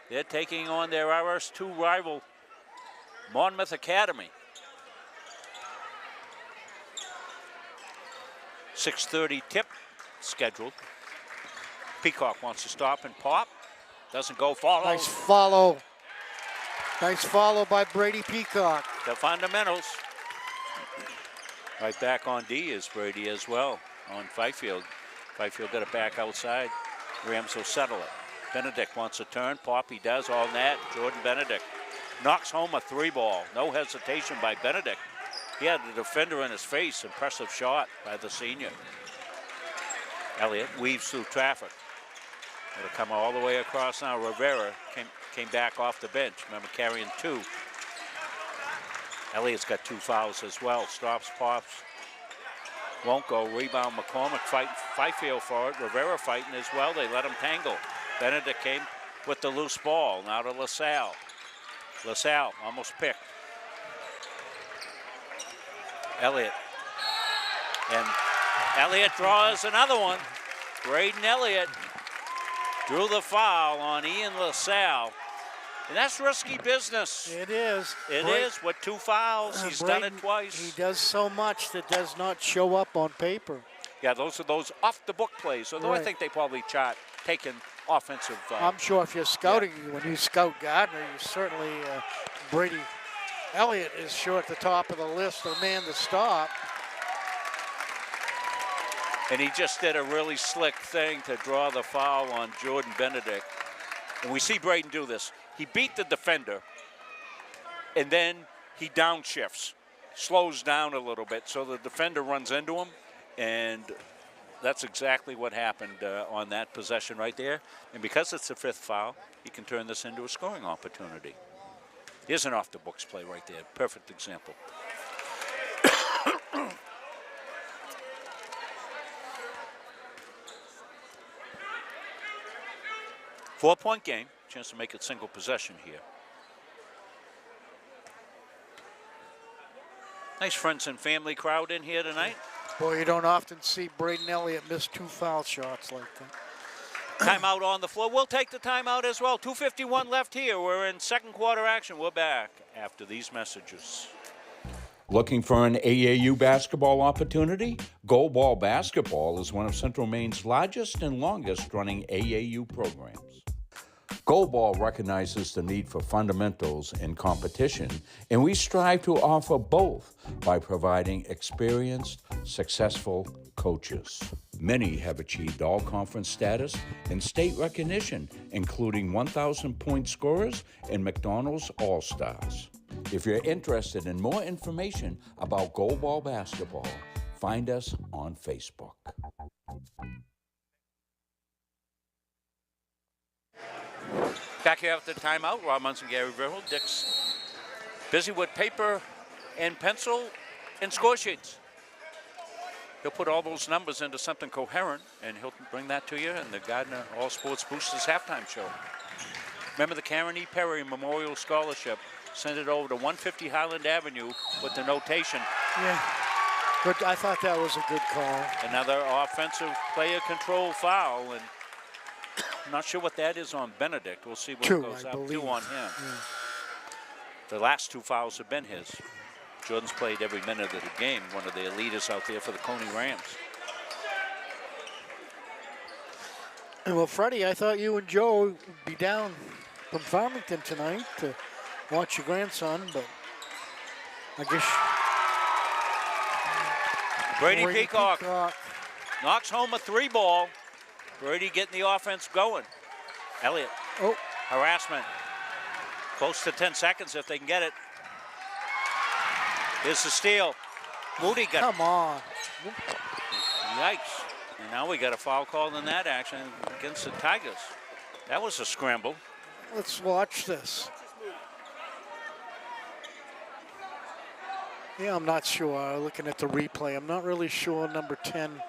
They're taking on their RS2 rival, Monmouth Academy. 6:30 tip scheduled. Peacock wants to stop and pop. Doesn't go. Follow. Nice follow. Nice follow by Brady Peacock. The fundamentals. Right back on D is Brady as well on Fifield. Fifield got it back outside. Rams will settle it. Benedict wants a turn. Pop, he does all net. Jordan Benedict knocks home a 3-ball. No hesitation by Benedict. He had the defender in his face. Impressive shot by the senior. Elliott weaves through traffic. It'll come all the way across now. Rivera came back off the bench. Remember, carrying 2. Elliott's got 2 fouls as well. Stops, pops. Won't go. Rebound McCormick fighting Fifield for it. Rivera fighting as well. They let him tangle. Benedict came with the loose ball. Now to LaSalle. LaSalle almost picked. Elliott. And Elliott draws another one. Braden Elliott drew the foul on Ian LaSalle. And that's risky business. It is. It is with 2 fouls. He's done it twice. He does so much that does not show up on paper. Yeah, those are those off-the-book plays. Although I think they probably taken offensive. I'm sure if you're scouting, when you scout Gardiner, you certainly, Brady Elliott is sure at the top of the list of man to stop. And he just did a really slick thing to draw the foul on Jordan Benedict. And we see Braden do this. He beat the defender, and then he downshifts, slows down a little bit, so the defender runs into him, and that's exactly what happened on that possession right there. And because it's the 5th foul, he can turn this into a scoring opportunity. Here's an off-the-books play right there. Perfect example. Four-point game. Chance to make it single possession here. Nice friends and family crowd in here tonight. Boy, you don't often see Braden Elliott miss 2 foul shots like that. Timeout on the floor. We'll take the timeout as well. 2:51 left here. We're in second quarter action. We're back after these messages. Looking for an AAU basketball opportunity? Gold Ball Basketball is one of Central Maine's largest and longest running AAU programs. Gold Ball recognizes the need for fundamentals in competition, and we strive to offer both by providing experienced, successful coaches. Many have achieved all-conference status and state recognition, including 1,000-point scorers and McDonald's All-Stars. If you're interested in more information about Gold Ball Basketball, find us on Facebook. Back here after the timeout, Rob Munson, Gary Verhul. Dick's busy with paper and pencil and score sheets. He'll put all those numbers into something coherent, and he'll bring that to you in the Gardiner All Sports Boosters halftime show. Remember the Karen E. Perry Memorial Scholarship. Send it over to 150 Highland Avenue with the notation. Yeah, good. I thought that was a good call. Another offensive player control foul, and I'm not sure what that is on Benedict. We'll see what 2, goes I up. believe. 2 on him. Yeah. The last 2 fouls have been his. Jordan's played every minute of the game, one of the leaders out there for the Cony Rams. Well, Freddie, I thought you and Joe would be down from Farmington tonight to watch your grandson, but I guess Brady Peacock knocks home a 3-ball. Brady getting the offense going. Elliott. Oh. Harassment. Close to 10 seconds if they can get it. Here's the steal. Moody got it. Come on. Yikes. And now we got a foul call in that action against the Tigers. That was a scramble. Let's watch this. Yeah, I'm not sure. Looking at the replay, I'm not really sure. Number 10.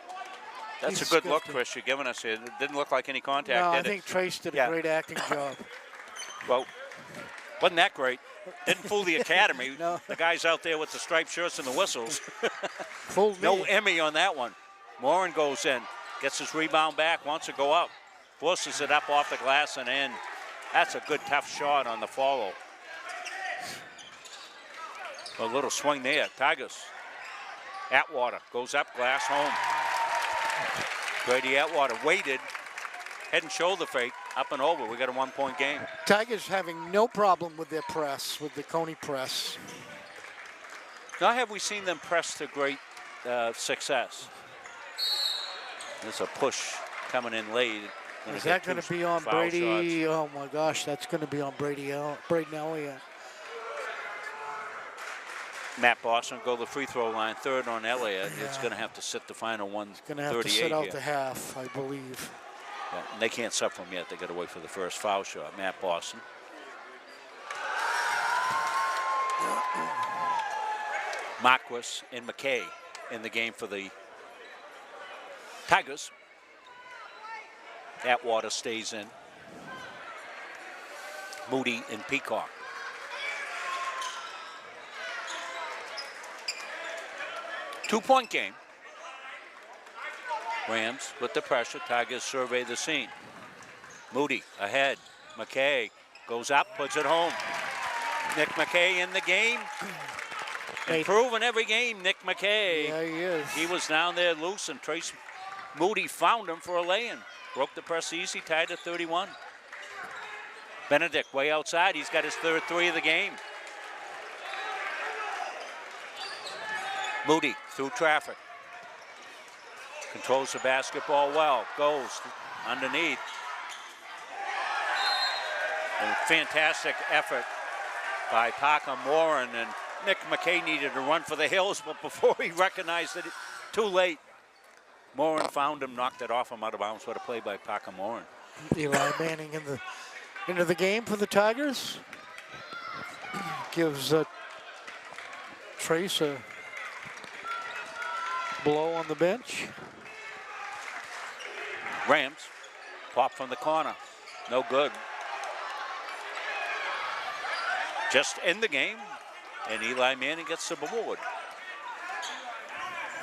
That's a good look, Chris, you're giving us here. It didn't look like any contact, No, did I it? think Trace did a great acting job. Well, wasn't that great? Didn't fool the academy. No. The guys out there with the striped shirts and the whistles. Fooled me. No Emmy on that one. Morin goes in, gets his rebound back, wants to go up, forces it up off the glass and in. That's a good, tough shot on the follow. A little swing there. Tigers. Atwater goes up, glass home. Brady Atwater waited, head and shoulder fake, up and over. We got a 1-point game. Tigers having no problem with their press, with the Cony press. Now have we seen them press to great success? There's a push coming in late. Is that going to be on Brady? Shots. Oh my gosh, that's going to be on Braden Elliott. Matt Boston go to the free throw line, third on Elliott. Yeah. It's going to have to sit the final 1:38 It's going to have to sit out the half, I believe. Yeah, and they can't sub from yet. They got to wait for the first foul shot. Matt Boston. Marquis and McKay in the game for the Tigers. Atwater stays in. Moody and Peacock. Two-point game. Rams with the pressure. Tigers survey the scene. Moody ahead. McKay goes up, puts it home. Nick McKay in the game. Improving every game, Nick McKay. Yeah, he is. He was down there loose, and Trace Moody found him for a lay-in. Broke the press easy, tied at 31. Benedict way outside. He's got his third 3 of the game. Moody through traffic. Controls the basketball well. Goes underneath. A fantastic effort by Parker Morin, and Nick McKay needed to run for the hills, but before he recognized it, too late. Morin found him, knocked it off him out of bounds. What a play by Parker Morin. Eli Manning into the game for the Tigers. Gives Trace a blow on the bench. Rams pop from the corner. No good. Just in the game, and Eli Manning gets the board.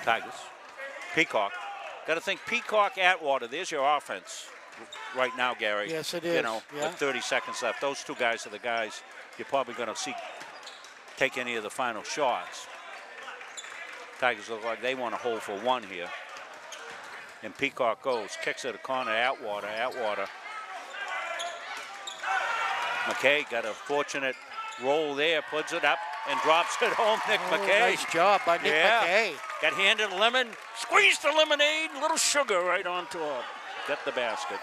Tigers. Peacock. Got to think Peacock, Atwater. There's your offense right now, Gary. Yes, it is. You know, with 30 seconds left. Those two guys are the guys you're probably going to see take any of the final shots. Tigers look like they want to hold for one here. And Peacock goes, kicks it a corner, Atwater. McKay got a fortunate roll there, puts it up and drops it home. Nick McKay. Nice job by Nick McKay. Got handed a lemon, squeezed the lemonade, a little sugar right on top. Got the basket.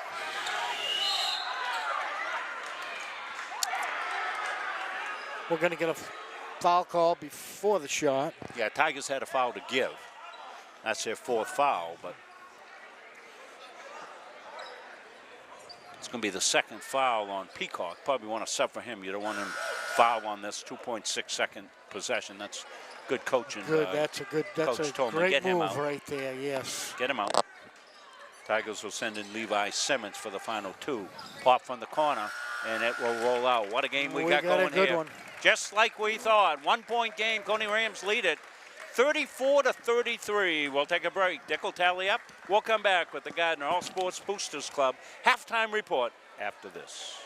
We're going to get a foul call before the shot. Yeah, Tigers had a foul to give. That's their fourth foul, but it's going to be the second foul on Peacock. Probably want to sub for him. You don't want him foul on this 2.6 second possession. That's good coaching. Good, that's a great move right there, yes. Get him out. Tigers will send in Levi Simmons for the final 2. Pop from the corner, and it will roll out. What a game we got going a good here. One. Just like we thought. 1-point game. Cony Rams lead it 34-33. We'll take a break. Dick will tally up. We'll come back with the Gardiner All Sports Boosters Club halftime report after this.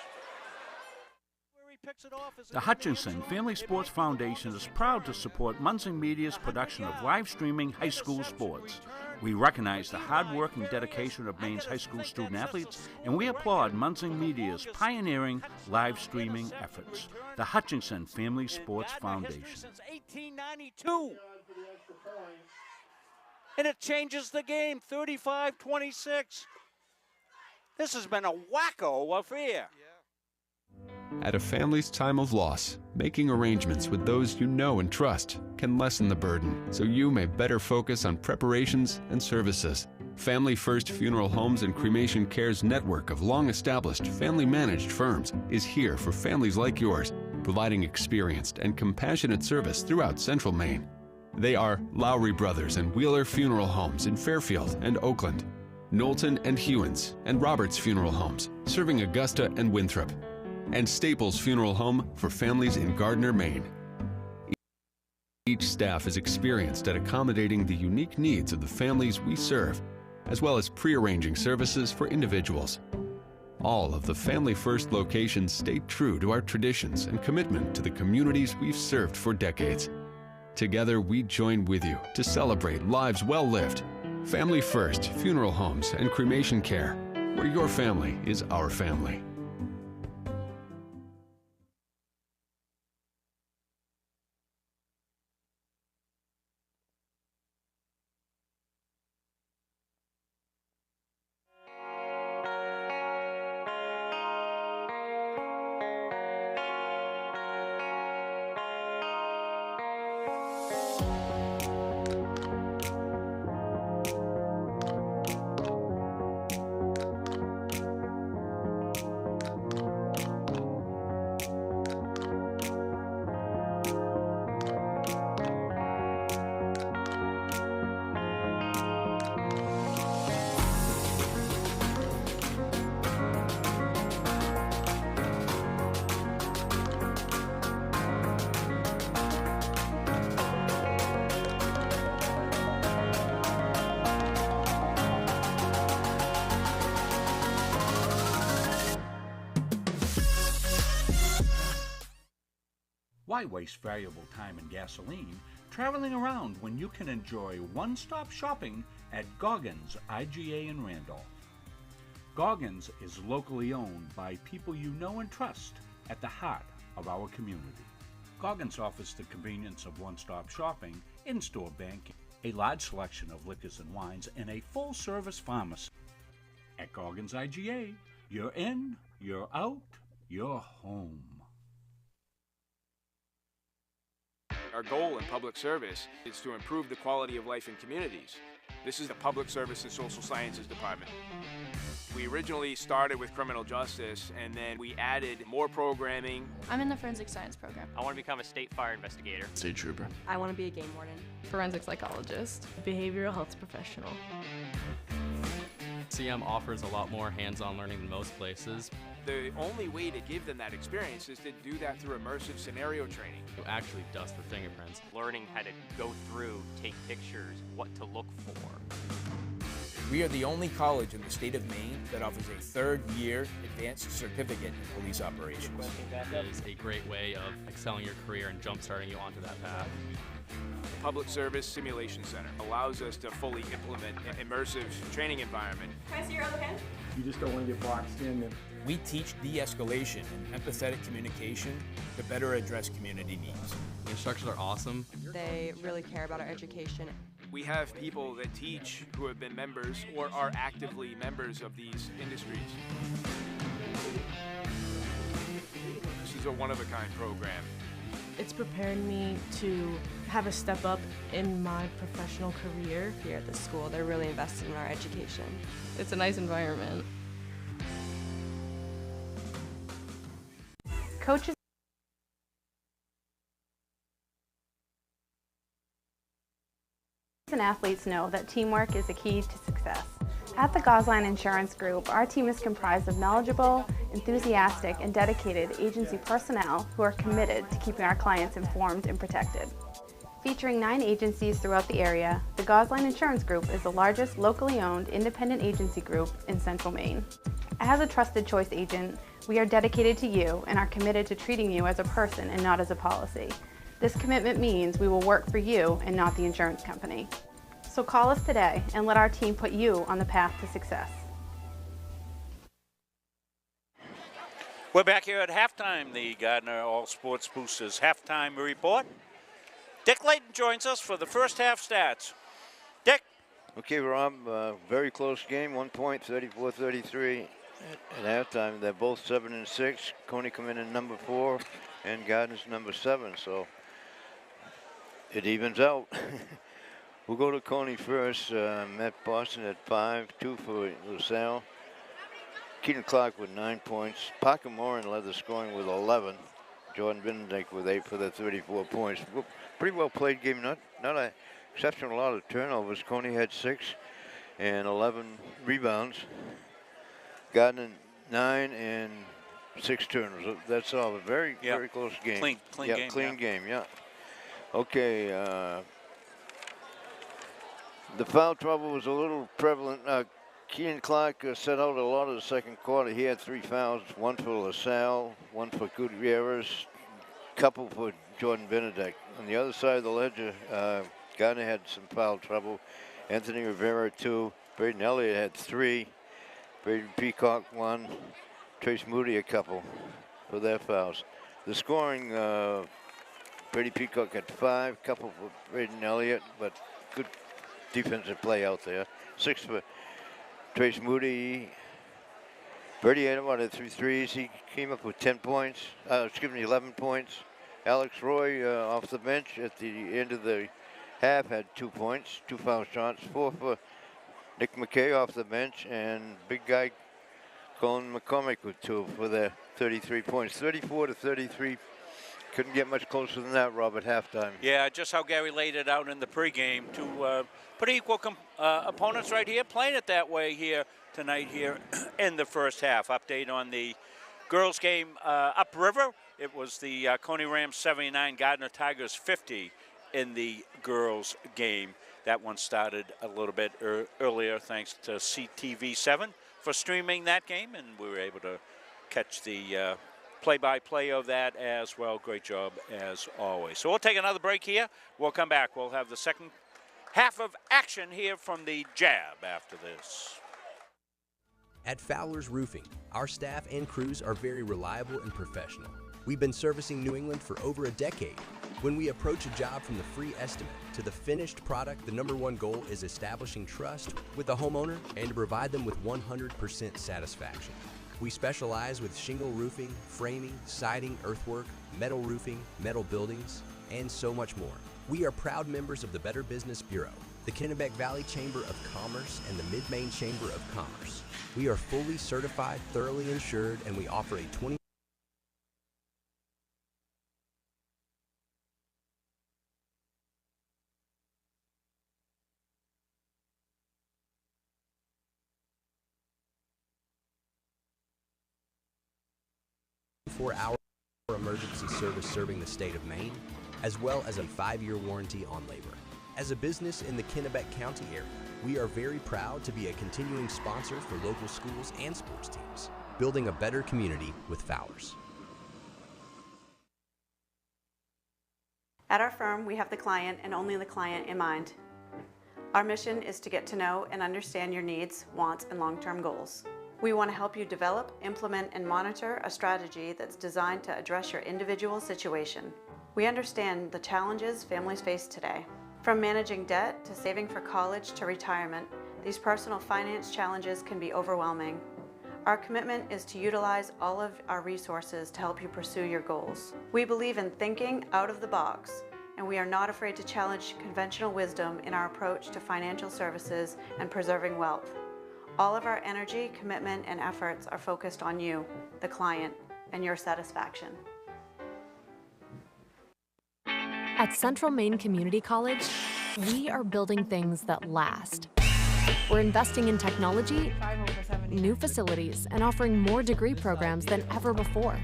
The Hutchinson Family Sports Foundation is proud to support Munson Media's production of live streaming high school sports. We recognize the hard work and dedication of Maine's high school student athletes, and we applaud Munson Media's pioneering live streaming efforts. The Hutchinson Family Sports Foundation. Since 1892. and it changes the game, 35-26. This has been a wacko affair. At a family's time of loss, making arrangements with those you know and trust can lessen the burden, so you may better focus on preparations and services. Family First Funeral Homes and Cremation Care's network of long-established, family-managed firms is here for families like yours, providing experienced and compassionate service throughout Central Maine. They are Lowry Brothers and Wheeler Funeral Homes in Fairfield and Oakland, Knowlton and Hewins and Roberts Funeral Homes, serving Augusta and Winthrop, and Staples Funeral Home for families in Gardiner, Maine. Each staff is experienced at accommodating the unique needs of the families we serve, as well as pre-arranging services for individuals. All of the Family First locations stay true to our traditions and commitment to the communities we've served for decades. Together, we join with you to celebrate lives well lived. Family First Funeral Homes and Cremation Care, where your family is our family. Why waste valuable time and gasoline traveling around when you can enjoy one-stop shopping at Goggins IGA in Randolph? Goggins is locally owned by people you know and trust at the heart of our community. Goggins offers the convenience of one-stop shopping, in-store banking, a large selection of liquors and wines, and a full-service pharmacy. At Goggins IGA, you're in, you're out, you're home. Our goal in public service is to improve the quality of life in communities. This is the Public Service and Social Sciences Department. We originally started with criminal justice, and then we added more programming. I'm in the forensic science program. I want to become a state fire investigator. State trooper. I want to be a game warden. Forensic psychologist. Behavioral health professional. CM offers a lot more hands-on learning than most places. The only way to give them that experience is to do that through immersive scenario training. Who actually dust for fingerprints. Learning how to go through, take pictures, what to look for. We are the only college in the state of Maine that offers a third-year advanced certificate in police operations. It is a great way of excelling your career and jump-starting you onto that path. The Public Service Simulation Center allows us to fully implement an immersive training environment. Can I see your other hand? You just don't want to get boxed in. We teach de-escalation and empathetic communication to better address community needs. The instructors are awesome. They really care about our education. We have people that teach who have been members or are actively members of these industries. This is a one-of-a-kind program. It's preparing me to have a step up in my professional career. Here at the school, they're really invested in our education. It's a nice environment. Coaches and athletes know that teamwork is the key to success. At the Gosline Insurance Group, our team is comprised of knowledgeable, enthusiastic, and dedicated agency personnel who are committed to keeping our clients informed and protected. Featuring 9 agencies throughout the area, the Gosline Insurance Group is the largest locally owned independent agency group in Central Maine. As a trusted choice agent, we are dedicated to you and are committed to treating you as a person and not as a policy. This commitment means we will work for you and not the insurance company. So call us today and let our team put you on the path to success. We're back here at halftime, the Gardiner All Sports Boosters halftime report. Dick Layton joins us for the first half stats. Dick. Okay, Rob, very close game, 1 point, 34-33 at halftime. They're both 7-6. Cony come in at number 4 and Gardiner's number 7, so it evens out. We'll go to Cony first. Met Boston at 5, 2 for LaSalle. Keaton Clark with 9 points. Parker Morin led the scoring with 11. Jordan Benedict with 8 for the 34 points. Pretty well played game, not a exceptional lot of turnovers. Cony had 6 and 11 rebounds. Gardiner 9 and 6 turnovers. That's all. A very close game. Clean game. Yeah. Okay. The foul trouble was a little prevalent. Keaton Clark set out a lot of the second quarter. He had 3 fouls, 1 for LaSalle, 1 for Gutierrez, couple for Jordan Benedict. On the other side of the ledger, Gardiner had some foul trouble. Anthony Rivera 2, Braden Elliott had 3, Braden Peacock 1, Trace Moody a couple for their fouls. The scoring, Brady Peacock had 5, couple for Braden Elliott, but good defensive play out there. 6 for Trace Moody. Brady had about 3 threes. He came up with 11 points. Alex Roy off the bench at the end of the half had 2 points, 2 foul shots, 4 for Nick McKay off the bench, and big guy Colin McCormick with 2 for the 33 points. 34-33. Couldn't get much closer than that, Rob, at halftime. Yeah, just how Gary laid it out in the pregame. 2 pretty equal opponents right here, playing it that way here tonight here in the first half. Update on the girls game upriver. It was the Cony Rams 79, Gardiner Tigers 50 in the girls game. That one started a little bit earlier thanks to CTV7 for streaming that game, and we were able to catch the play-by-play of that as well. Great job as always. So we'll take another break here. We'll come back. We'll have the second half of action here from the Jab after this. At Fowler's Roofing, our staff and crews are very reliable and professional. We've been servicing New England for over a decade. When we approach a job from the free estimate to the finished product, the #1 goal is establishing trust with the homeowner and to provide them with 100% satisfaction. We specialize with shingle roofing, framing, siding, earthwork, metal roofing, metal buildings, and so much more. We are proud members of the Better Business Bureau, the Kennebec Valley Chamber of Commerce, and the Mid-Maine Chamber of Commerce. We are fully certified, thoroughly insured, and we offer a 24-hour emergency service serving the state of Maine, as well as a 5-year warranty on labor. As a business in the Kennebec County area, we are very proud to be a continuing sponsor for local schools and sports teams, building a better community with Fowler's. At our firm, we have the client and only the client in mind. Our mission is to get to know and understand your needs, wants, and long-term goals. We want to help you develop, implement, and monitor a strategy that's designed to address your individual situation. We understand the challenges families face today. From managing debt to saving for college to retirement, these personal finance challenges can be overwhelming. Our commitment is to utilize all of our resources to help you pursue your goals. We believe in thinking out of the box, and we are not afraid to challenge conventional wisdom in our approach to financial services and preserving wealth. All of our energy, commitment, and efforts are focused on you, the client, and your satisfaction. At Central Maine Community College, we are building things that last. We're investing in technology, new facilities, and offering more degree programs than ever before.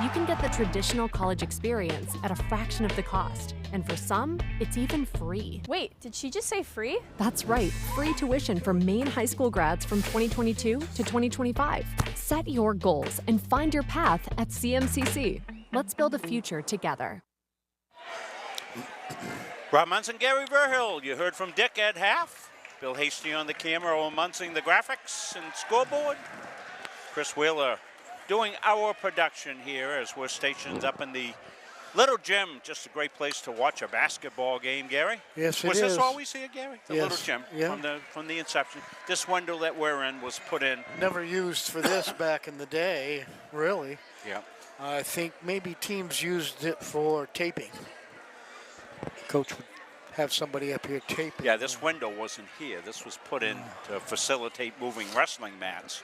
You can get the traditional college experience at a fraction of the cost, and for some, it's even free. Wait, did she just say free? That's right, free tuition for Maine high school grads from 2022 to 2025. Set your goals and find your path at CMCC. Let's build a future together. Rob Munson, Gary Verhill. You heard from Dick at half. Bill Hasty on the camera, Owen Munson the graphics and scoreboard. Chris Wheeler doing our production here as we're stationed up in the Little Gym, just a great place to watch a basketball game, Gary. Yes, it Was is. this always here, Gary? The Yes. Little Gym Yeah. from the inception. This window that we're in was put in. Never used for this back in the day, really. Yeah. I think maybe teams used it for taping. Coach would have somebody up here taping. Yeah, this window wasn't here. This was put in to facilitate moving wrestling mats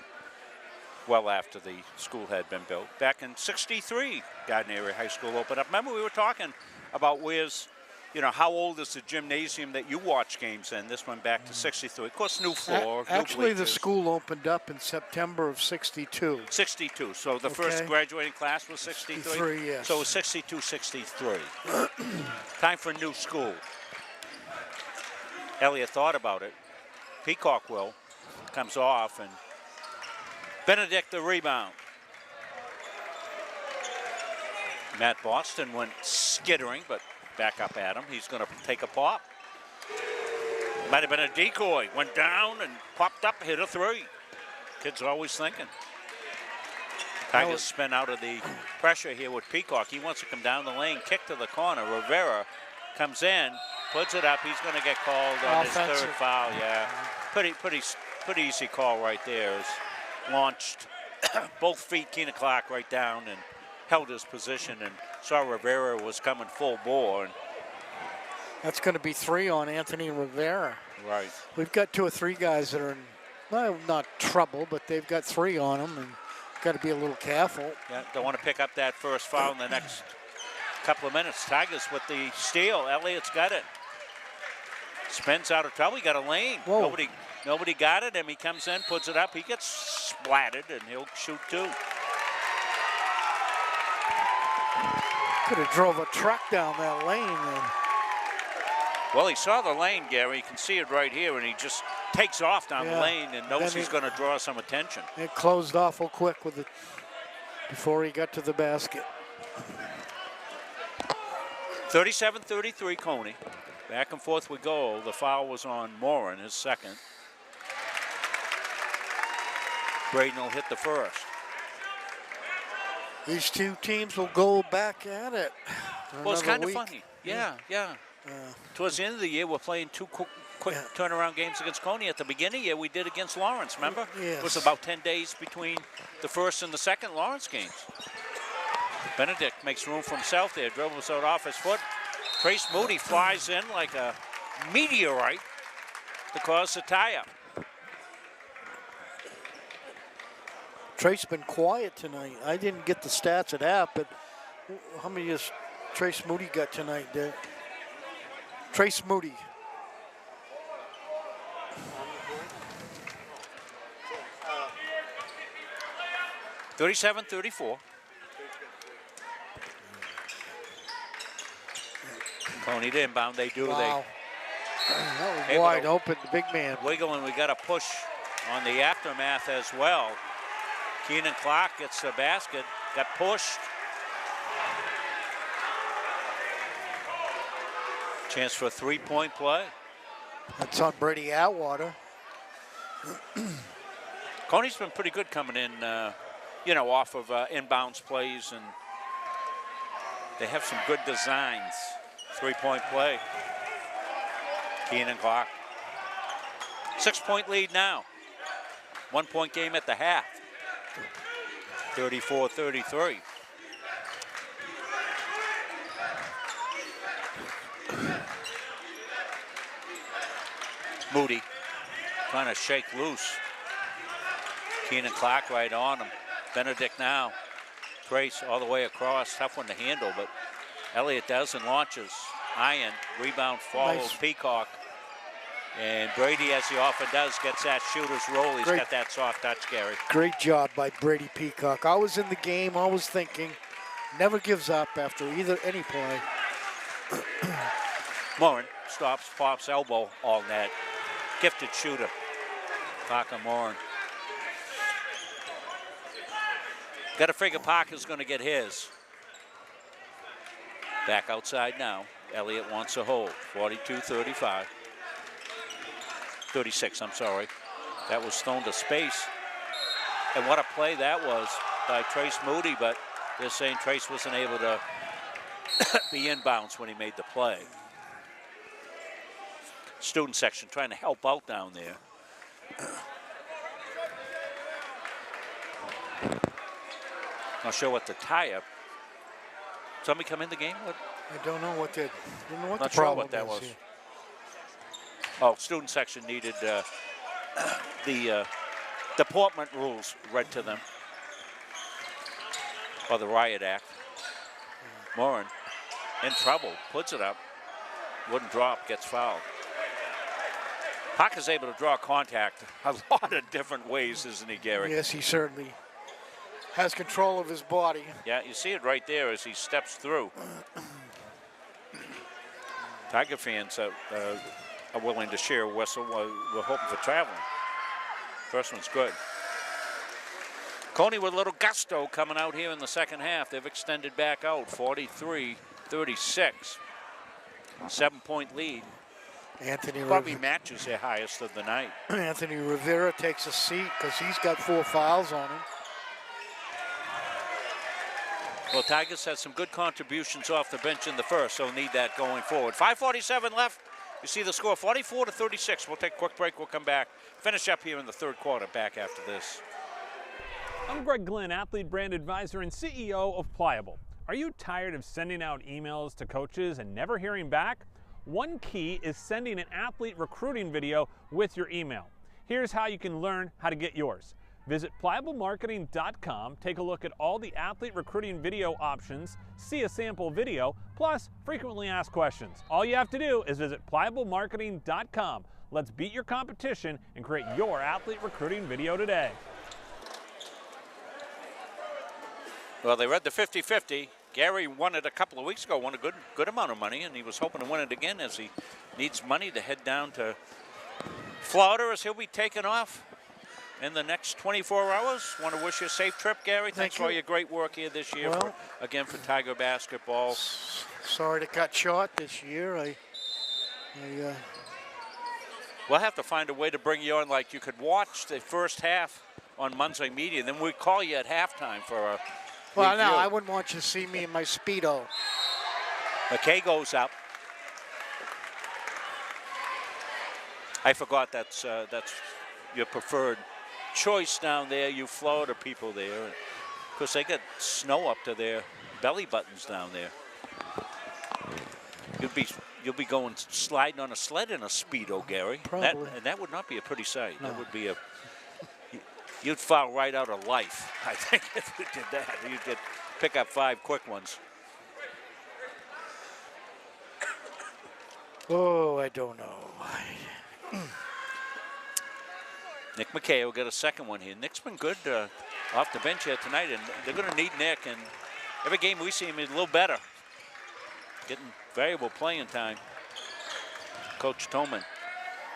well after the school had been built. Back in '63, Gardiner Area High School opened up. Remember, we were talking about how old is the gymnasium that you watch games in? This went back to '63. Of course, new floor, new Actually, the bleachers. school opened up in September of '62. 62. So the first graduating class was 63? 63, yes. So it was 62, 63. Time for a new school. Elliott thought about it. Peacock comes off, and Benedict the rebound. Matt Boston went skittering, but back up at him. He's going to take a pop. Might have been a decoy. Went down and popped up, hit a three. Kid's always thinking. Tigers spin out of the pressure here with Peacock. He wants to come down the lane, kick to the corner. Rivera comes in, puts it up. He's going to get called on his third foul. Yeah, pretty easy call right there. Is launched both feet, Keenan Clark right down and held his position and saw Rivera was coming full bore. And That's going to be 3 on Anthony Rivera. right. We've got 2 or 3 guys that are in, well, not trouble, but they've got 3 on them, and got to be a little careful. Yeah, don't want to pick up that first foul in the next couple of minutes. Tigers with the steal. Elliott's got it. Spins out of trouble. He got a lane. Whoa. Nobody got it, and he comes in, puts it up. He gets splatted, and he'll shoot 2. Could have drove a truck down that lane then. Well, he saw the lane, Gary. You can see it right here, and he just takes off down the lane and knows he's going to draw some attention. It closed awful quick with it before he got to the basket. 37-33, Cony. Back and forth we go. The foul was on Morin, his second. Braden will hit the first. These 2 teams will go back at it. Well, it's kind of week. funny. Yeah. Towards the end of the year, we're playing 2 quick turnaround games against Cony. At the beginning of the year, we did against Lawrence, remember? Yes. It was about 10 days between the first and the second Lawrence games. Benedict makes room for himself there, dribbles out off his foot. Trace Moody flies in like a meteorite to cause the tie-up. Trace been quiet tonight. I didn't get the stats at half, but how many has Trace Moody got tonight? Trace Moody. 37-34. Cony to inbound. They do. Wow. That was wide open, the big man. Wiggling. We got a push on the aftermath as well. Keenan Clark gets the basket. Got pushed. Chance for a 3-point play. That's on Brady Atwater. Cony's been pretty good coming in, off of inbounds plays, and they have some good designs. 3-point play. Keenan Clark. 6-point lead now. 1-point game at the half. 34-33. Moody trying to shake loose. Keenan Clark right on him. Benedict now. Trace all the way across. Tough one to handle, but Elliott does and launches. Iron. Rebound follows Nice. Peacock. And Brady, as he often does, gets that shooter's roll. He's got that soft touch, Gary. Great job by Brady Peacock. Always in the game, always thinking. Never gives up after any play. Morin stops, pops, elbow, all net. Gifted shooter. Parker Morin. Got to figure Parker's going to get his. Back outside now. Elliott wants a hold. 42-35. 36, I'm sorry. That was thrown to space. And what a play that was by Trace Moody, but they're saying Trace wasn't able to be inbounds when he made the play. Student section trying to help out down there. Not sure what the tie-up. Somebody come in the game? What? I don't know what the Not the sure problem what that is was. here. Oh, student section needed the deportment rules read to them. Or the riot act. Morin in trouble, puts it up. Wouldn't drop, gets fouled. Parker's able to draw contact a lot of different ways, isn't he, Gary? Yes, he certainly has control of his body. Yeah, you see it right there as he steps through. Tiger fans are willing to share a whistle. We're hoping for traveling. First one's good. Cony with a little gusto coming out here in the second half. They've extended back out, 43-36. 7-point lead. Anthony probably matches their highest of the night. Anthony Rivera takes a seat because he's got 4 fouls on him. Well, Tigers had some good contributions off the bench in the first, so need that going forward. 5:47 left. You see the score, 44-36. We'll take a quick break. We'll come back. Finish up here in the third quarter. Back after this. I'm Greg Glenn, athlete brand advisor and CEO of Pliable. Are you tired of sending out emails to coaches and never hearing back? One key is sending an athlete recruiting video with your email. Here's how you can learn how to get yours. Visit pliablemarketing.com, take a look at all the athlete recruiting video options, see a sample video, plus frequently asked questions. All you have to do is visit pliablemarketing.com. Let's beat your competition and create your athlete recruiting video today. Well, they read the 50-50. Gary won it a couple of weeks ago, won a good amount of money, and he was hoping to win it again as he needs money to head down to Florida as he'll be taken off in the next 24 hours. Want to wish you a safe trip, Gary. Thanks for all your great work here this year, again for Tiger basketball. Sorry to cut short this year. We'll have to find a way to bring you on, like you could watch the first half on Monday Media, and then we'd call you at halftime for a Well, review. no, I wouldn't want you to see me in my Speedo. McKay goes up. I forgot that's your preferred choice down there, you Florida people there. Of course, they got snow up to their belly buttons down there. You'll be going sliding on a sled in a Speedo, Gary. Probably. That would not be a pretty sight. No. That would be you'd fall right out of life, I think, if you did that. You'd pick up 5 quick ones. Oh, I don't know. Nick McKay will get a second one here. Nick's been good off the bench here tonight, and they're going to need Nick. And every game we see him, he's a little better, getting valuable playing time. Coach Toman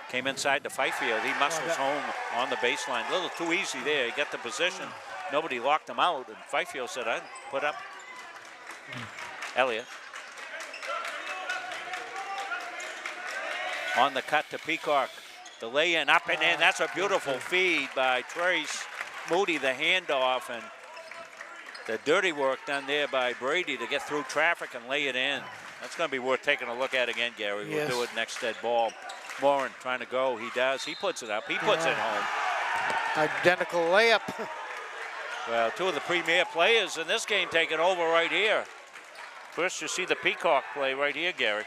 came inside the Fifield. He muscles home on the baseline. A little too easy there. He got the position. Nobody locked him out, and Fifield said, I'd put up. Elliott. On the cut to Peacock. The lay-in, up and in. That's a beautiful feed by Trace Moody, the handoff, and the dirty work done there by Brady to get through traffic and lay it in. That's going to be worth taking a look at again, Gary. Yes. We'll do it next dead ball. Morin trying to go. He does. He puts it up. He puts it home. Identical layup. Well, 2 of the premier players in this game taking over right here. First, you see the Peacock play right here, Gary.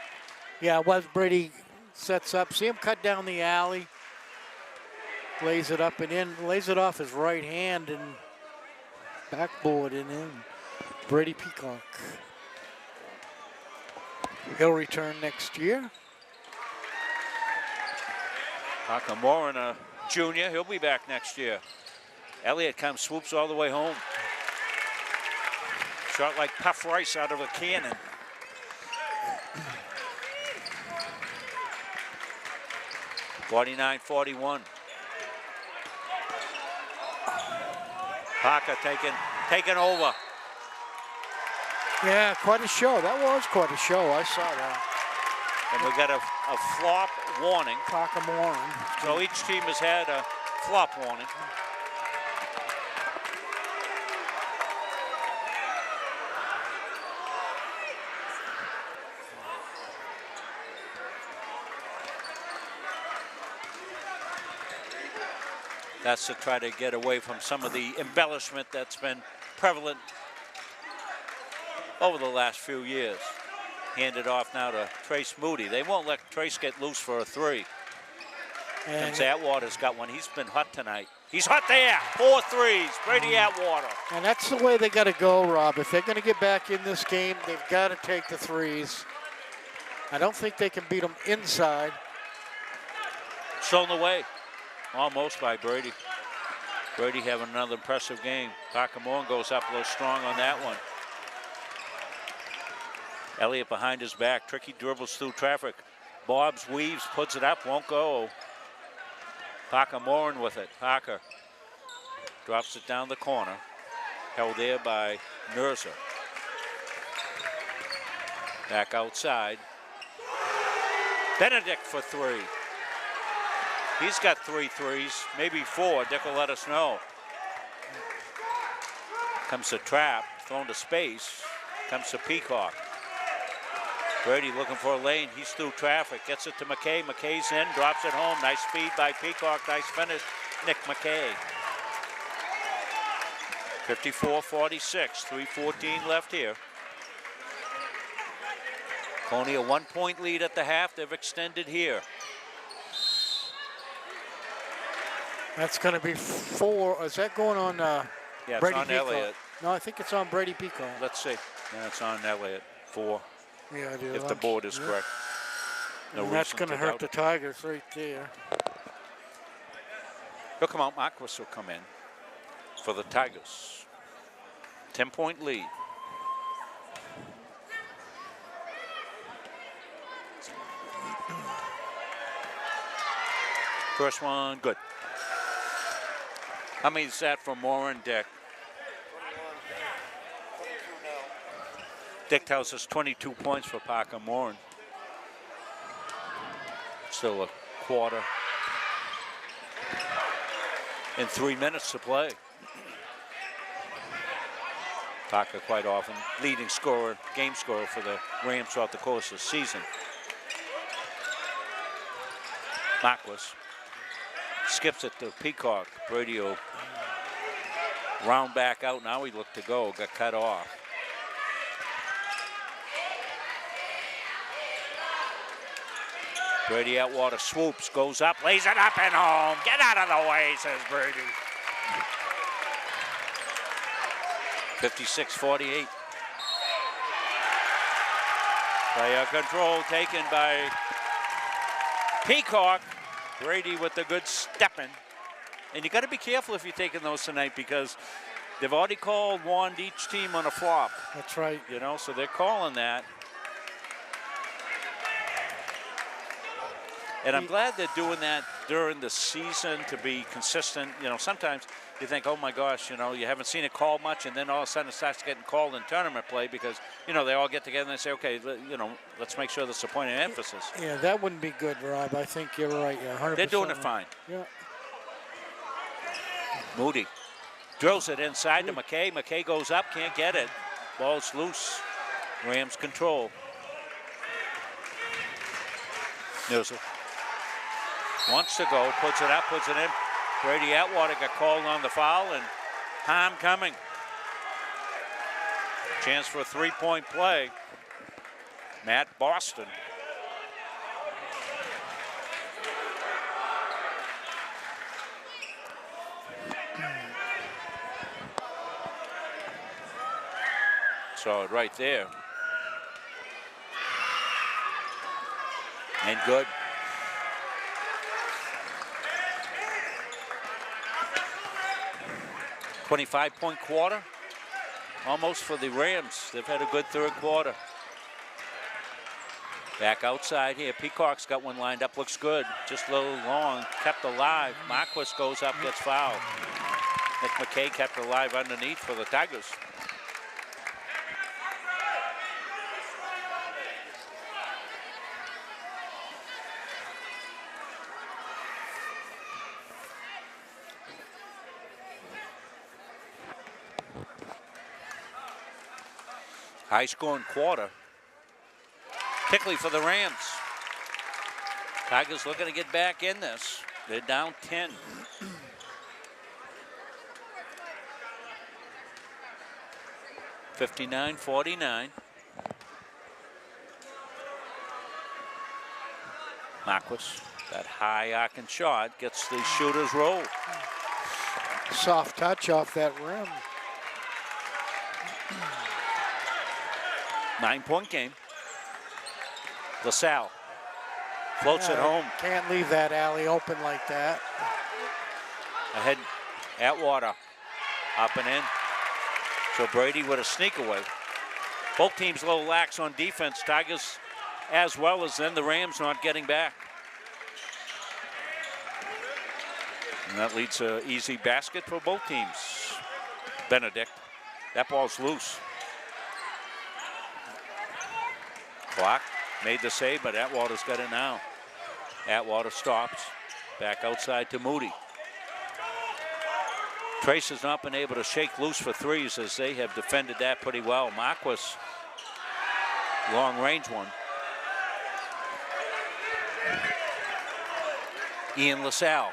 Yeah, Wes Brady sets up. See him cut down the alley. Lays it up and in. Lays it off his right hand and backboard and in. Brady Peacock. He'll return next year. Parker Morin, a junior. He'll be back next year. Elliott comes, swoops all the way home. Shot like puff rice out of a cannon. (49-41). Parker taking over. Yeah, quite a show. That was quite a show. I saw that. And we got a flop warning. Parker Morin. So each team has had a flop warning. That's to try to get away from some of the embellishment that's been prevalent over the last few years. Handed off now to Trace Moody. They won't let Trace get loose for a three. And Atwater's got one. He's been hot tonight. He's hot there. 4 threes. Brady Atwater. And that's the way they got to go, Rob. If they're going to get back in this game, they've got to take the threes. I don't think they can beat them inside. Stolen away. Almost by Brady. Brady having another impressive game. Parker Moore goes up a little strong on that one. Elliott behind his back. Tricky dribbles through traffic. Bobs, weaves, puts it up, won't go. Parker Morin with it. Parker drops it down the corner. Held there by Nurser. Back outside. Benedict for 3. He's got 3 threes, maybe 4. Dick will let us know. Comes to Trap, thrown to space. Comes to Peacock. Brady looking for a lane. He's through traffic. Gets it to McKay. McKay's in. Drops it home. Nice speed by Peacock. Nice finish. Nick McKay. 54-46. 3:14 left here. Cony a 1-point lead at the half. They've extended here. That's going to be 4. Is that going on Yeah, Brady it's on Peacock? Elliott. No, I think it's on Brady Peacock. Let's see. Yeah, it's on Elliott. 4. Yeah, it is. If the board is correct. No and that's reason going to to hurt doubt the it. Tigers right there. He'll come out. Marquis will come in for the Tigers. 10-point lead. First one, good. How many is that for Moore and Dick? Dick tells us 22 points for Parker Moore. Still a quarter and 3 minutes to play. Parker quite often leading scorer, game scorer for the Rams throughout the course of the season. Marquis skips it to Peacock. Brady will round back out. Now he looked to go, got cut off. Brady Atwater swoops, goes up, lays it up and home. Get out of the way, says Brady. 56-48. Player control taken by Peacock. Brady with the good stepping. And you got to be careful if you're taking those tonight because they've already called one each team on a flop. That's right. You know, so they're calling that. And I'm glad they're doing that during the season to be consistent. You know, sometimes you think, oh my gosh, you know, you haven't seen it called much, and then all of a sudden it starts getting called in tournament play because, you know, they all get together and they say, okay, you know, let's make sure that's the point of emphasis. Yeah, that wouldn't be good, Rob. I think you're right. You're 100%. They're doing it fine. Yeah. Moody drills it inside to McKay. McKay goes up, can't get it. Ball's loose. Rams control. Newsom wants to go, puts it up, puts it in. Brady Atwater got called on the foul, and harm coming. Chance for a three-point play. Matt Boston. Saw it right there. And good. .25 quarter, almost for the Rams. They've had a good third quarter. Back outside here. Peacock's got one lined up, looks good. Just a little long, kept alive. Marquis goes up, gets fouled. Nick McKay kept alive underneath for the Tigers. High scoring quarter, particularly for the Rams. Tigers looking to get back in this. They're down 10. 59-49. Marquis, that high arcing shot, gets the shooter's roll. Soft touch off that rim. 9-point game. LaSalle floats it home. Can't leave that alley open like that. Ahead, Atwater, up and in. So Brady with a sneak away. Both teams a little lax on defense. Tigers as well as then the Rams not getting back. And that leads to an easy basket for both teams. Benedict, that ball's loose. Block, made the save, but Atwater's got it now. Atwater stops, back outside to Moody. Trace has not been able to shake loose for threes as they have defended that pretty well. Marquis, long range one. Ian LaSalle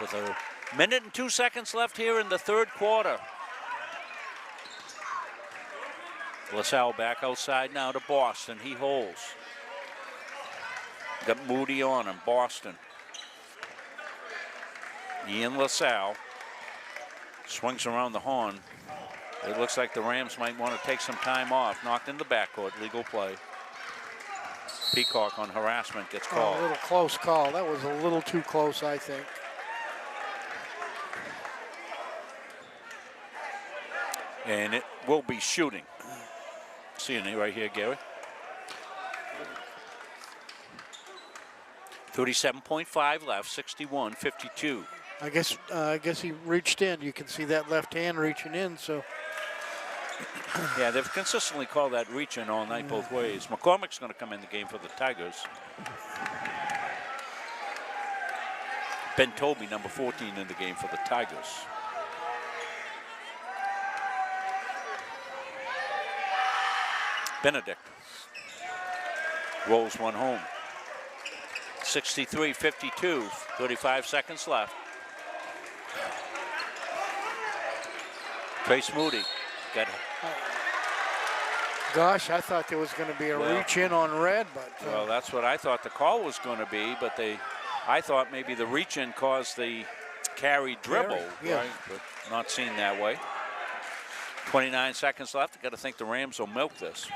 with a minute and 2 seconds left here in the third quarter. LaSalle back outside now to Boston. He holds. Got Moody on him, Boston. Ian LaSalle swings around the horn. It looks like the Rams might want to take some time off. Knocked in the backcourt, legal play. Peacock on harassment gets called. A little close call. That was a little too close, I think. And it will be shooting. Seeing it right here, Gary. 37.5 left, 61-52. I guess he reached in. You can see that left hand reaching in, so. Yeah, they've consistently called that reach in all night both ways. McCormick's going to come in the game for the Tigers. Ben Tobey, number 14 in the game for the Tigers. Benedict rolls one home. 63-52, 35 seconds left. Trace Moody got. Gosh, I thought there was going to be a reach in on red, but. Well, that's what I thought the call was going to be, but I thought maybe the reach in caused the carry dribble, right? But not seen that way. 29 seconds left. I got to think the Rams will milk this.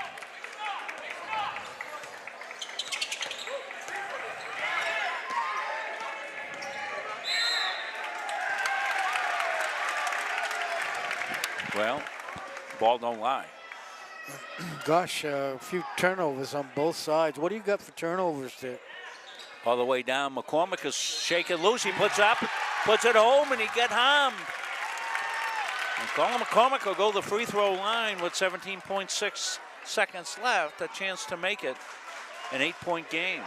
Well, ball don't lie. Gosh, a few turnovers on both sides. What do you got for turnovers there? All the way down. McCormick is shaking loose. He puts up, puts it home, and he get harmed. And Colin McCormick will go the free throw line with 17.6 seconds left. A chance to make it an 8-point game.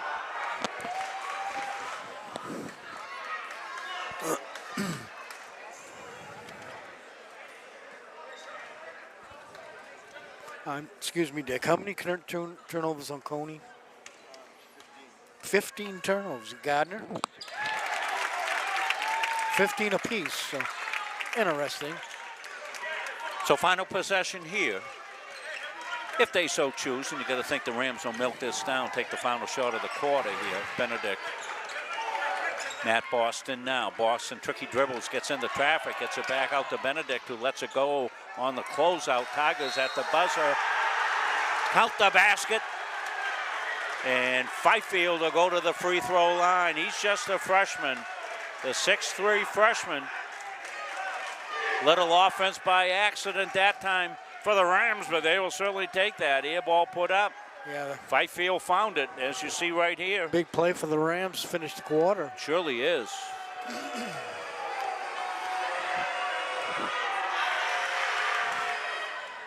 Excuse me, Dick. How many turnovers on Cony? 15 turnovers. Gardiner? 15 apiece. So interesting. So final possession here, if they so choose, and you got to think the Rams will milk this down, take the final shot of the quarter here. Benedict. Matt Boston now. Boston, tricky dribbles, gets into traffic, gets it back out to Benedict, who lets it go on the closeout. Tigers at the buzzer. Count the basket. And Fifield will go to the free throw line. He's just a freshman, the 6'3" freshman. Little offense by accident that time for the Rams, but they will certainly take that. Air ball put up. Yeah. Fifield found it, as you see right here. Big play for the Rams, finished the quarter. Surely is.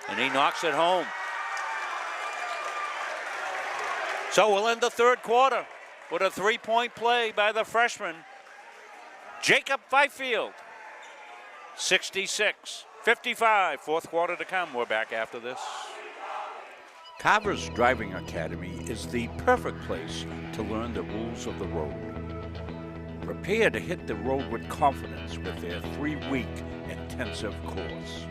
And he knocks it home. So we'll end the third quarter with a three-point play by the freshman, Jacob Fifield. 66-55, fourth quarter to come. We're back after this. Carver's Driving Academy is the perfect place to learn the rules of the road. Prepare to hit the road with confidence with their 3-week intensive course.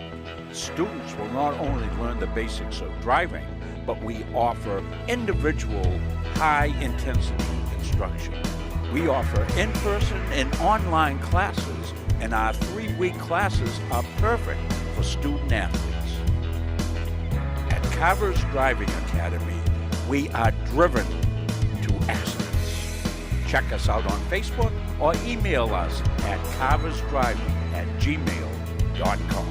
Students will not only learn the basics of driving, but we offer individual, high-intensity instruction. We offer in-person and online classes, and our 3-week classes are perfect for student athletes. At Carver's Driving Academy, we are driven to excellence. Check us out on Facebook or email us at carversdriving@gmail.com.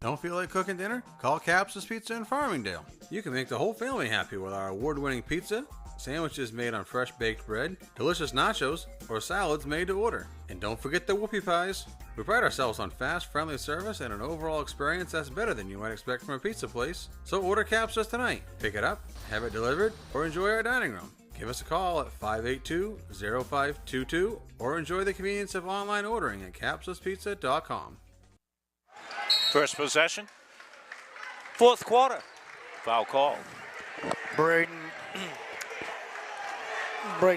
Don't feel like cooking dinner? Call Capsa's Pizza in Farmingdale. You can make the whole family happy with our award-winning pizza, sandwiches made on fresh baked bread, delicious nachos, or salads made to order. And don't forget the whoopie pies. We pride ourselves on fast, friendly service and an overall experience that's better than you might expect from a pizza place. So order Capsa's tonight. Pick it up, have it delivered, or enjoy our dining room. Give us a call at 582-0522 or enjoy the convenience of online ordering at capsaspizza.com. First possession, fourth quarter. Foul call. Braden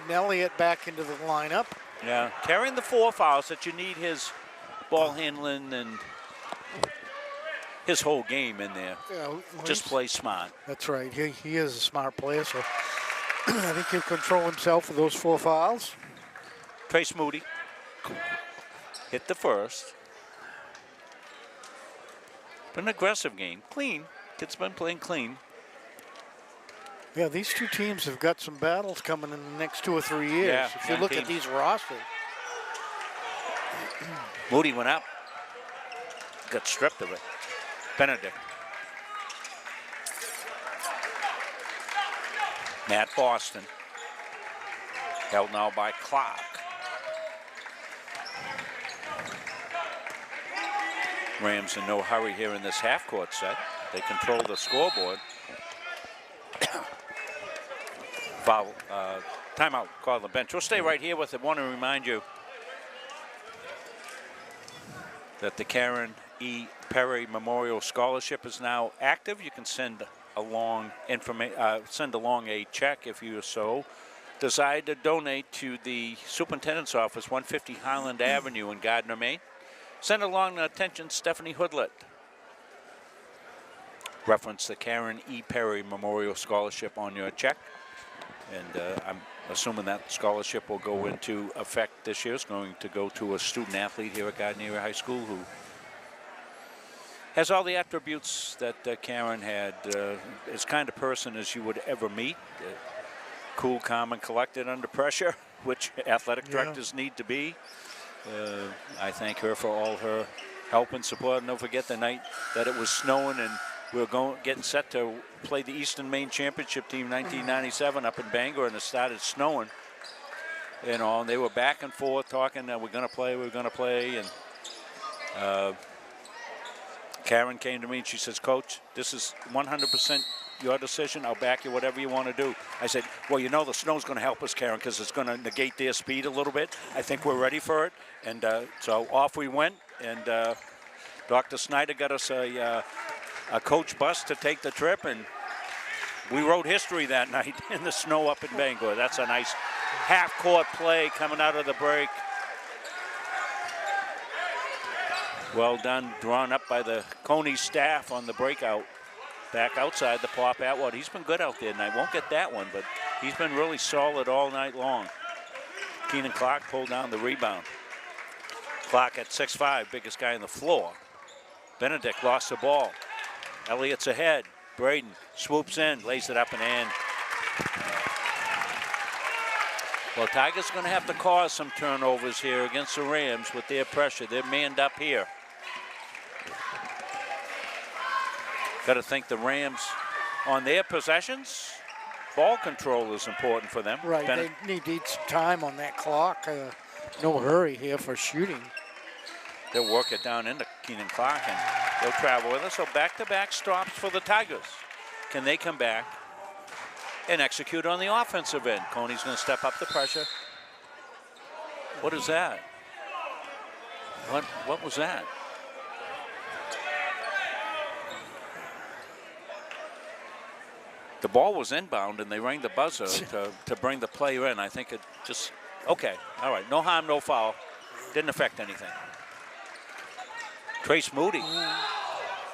Elliott back into the lineup. Yeah, carrying the 4 fouls that you need his ball handling and his whole game in there. Yeah, just play smart. That's right. He is a smart player, so I think he'll control himself with those 4 fouls. Trace Moody hit the first. Been an aggressive game. Clean. Kids been playing clean. Yeah, these two teams have got some battles coming in the next 2 or 3 years. Yeah, if you look at these rosters. Moody went up. Got stripped of it. Benedict. Matt Boston. Held now by Clark. Rams in no hurry here in this half-court set. They control the scoreboard. Foul, timeout called on the bench. We'll stay right here with it. Want to remind you that the Karen E. Perry Memorial Scholarship is now active. You can send along a check if you so desire to donate to the Superintendent's Office, 150 Highland Avenue in Gardiner, Maine. Send along attention Stephanie Hoodlet. Reference the Karen E. Perry Memorial Scholarship on your check. And I'm assuming that scholarship will go into effect this year. It's going to go to a student athlete here at Gardiner High School who has all the attributes that Karen had. As kind of person as you would ever meet. Cool, calm, and collected under pressure, which athletic directors need to be. I thank her for all her help and support. And don't forget the night that it was snowing and we were getting set to play the Eastern Maine Championship team 1997 up in Bangor, and it started snowing. You know, and they were back and forth talking, we're going to play. And Karen came to me and she says, Coach, this is 100% your decision. I'll back you, whatever you want to do. I said, well, you know, the snow's going to help us, Karen, because it's going to negate their speed a little bit. I think we're ready for it. And so off we went. And Dr. Snyder got us a coach bus to take the trip. And we wrote history that night in the snow up in Bangor. That's a nice half-court play coming out of the break. Well done, drawn up by the Cony staff on the breakout. Back outside the Pop Atwood. He's been good out there tonight. Won't get that one, but he's been really solid all night long. Keenan Clark pulled down the rebound. Clark at 6'5", biggest guy on the floor. Benedict lost the ball. Elliott's ahead. Braden swoops in, lays it up and in. Well, Tigers going to have to cause some turnovers here against the Rams with their pressure. They're manned up here. Got to think the Rams on their possessions. Ball control is important for them. Right, they need some time on that clock. No hurry here for shooting. They'll work it down into Keenan Clark, and they'll travel with us. So back-to-back stops for the Tigers. Can they come back and execute on the offensive end? Coney's going to step up the pressure. What is that? What was that? The ball was inbound, and they rang the buzzer to bring the player in. I think it just Okay, all right. No harm, no foul. Didn't affect anything. Trace Moody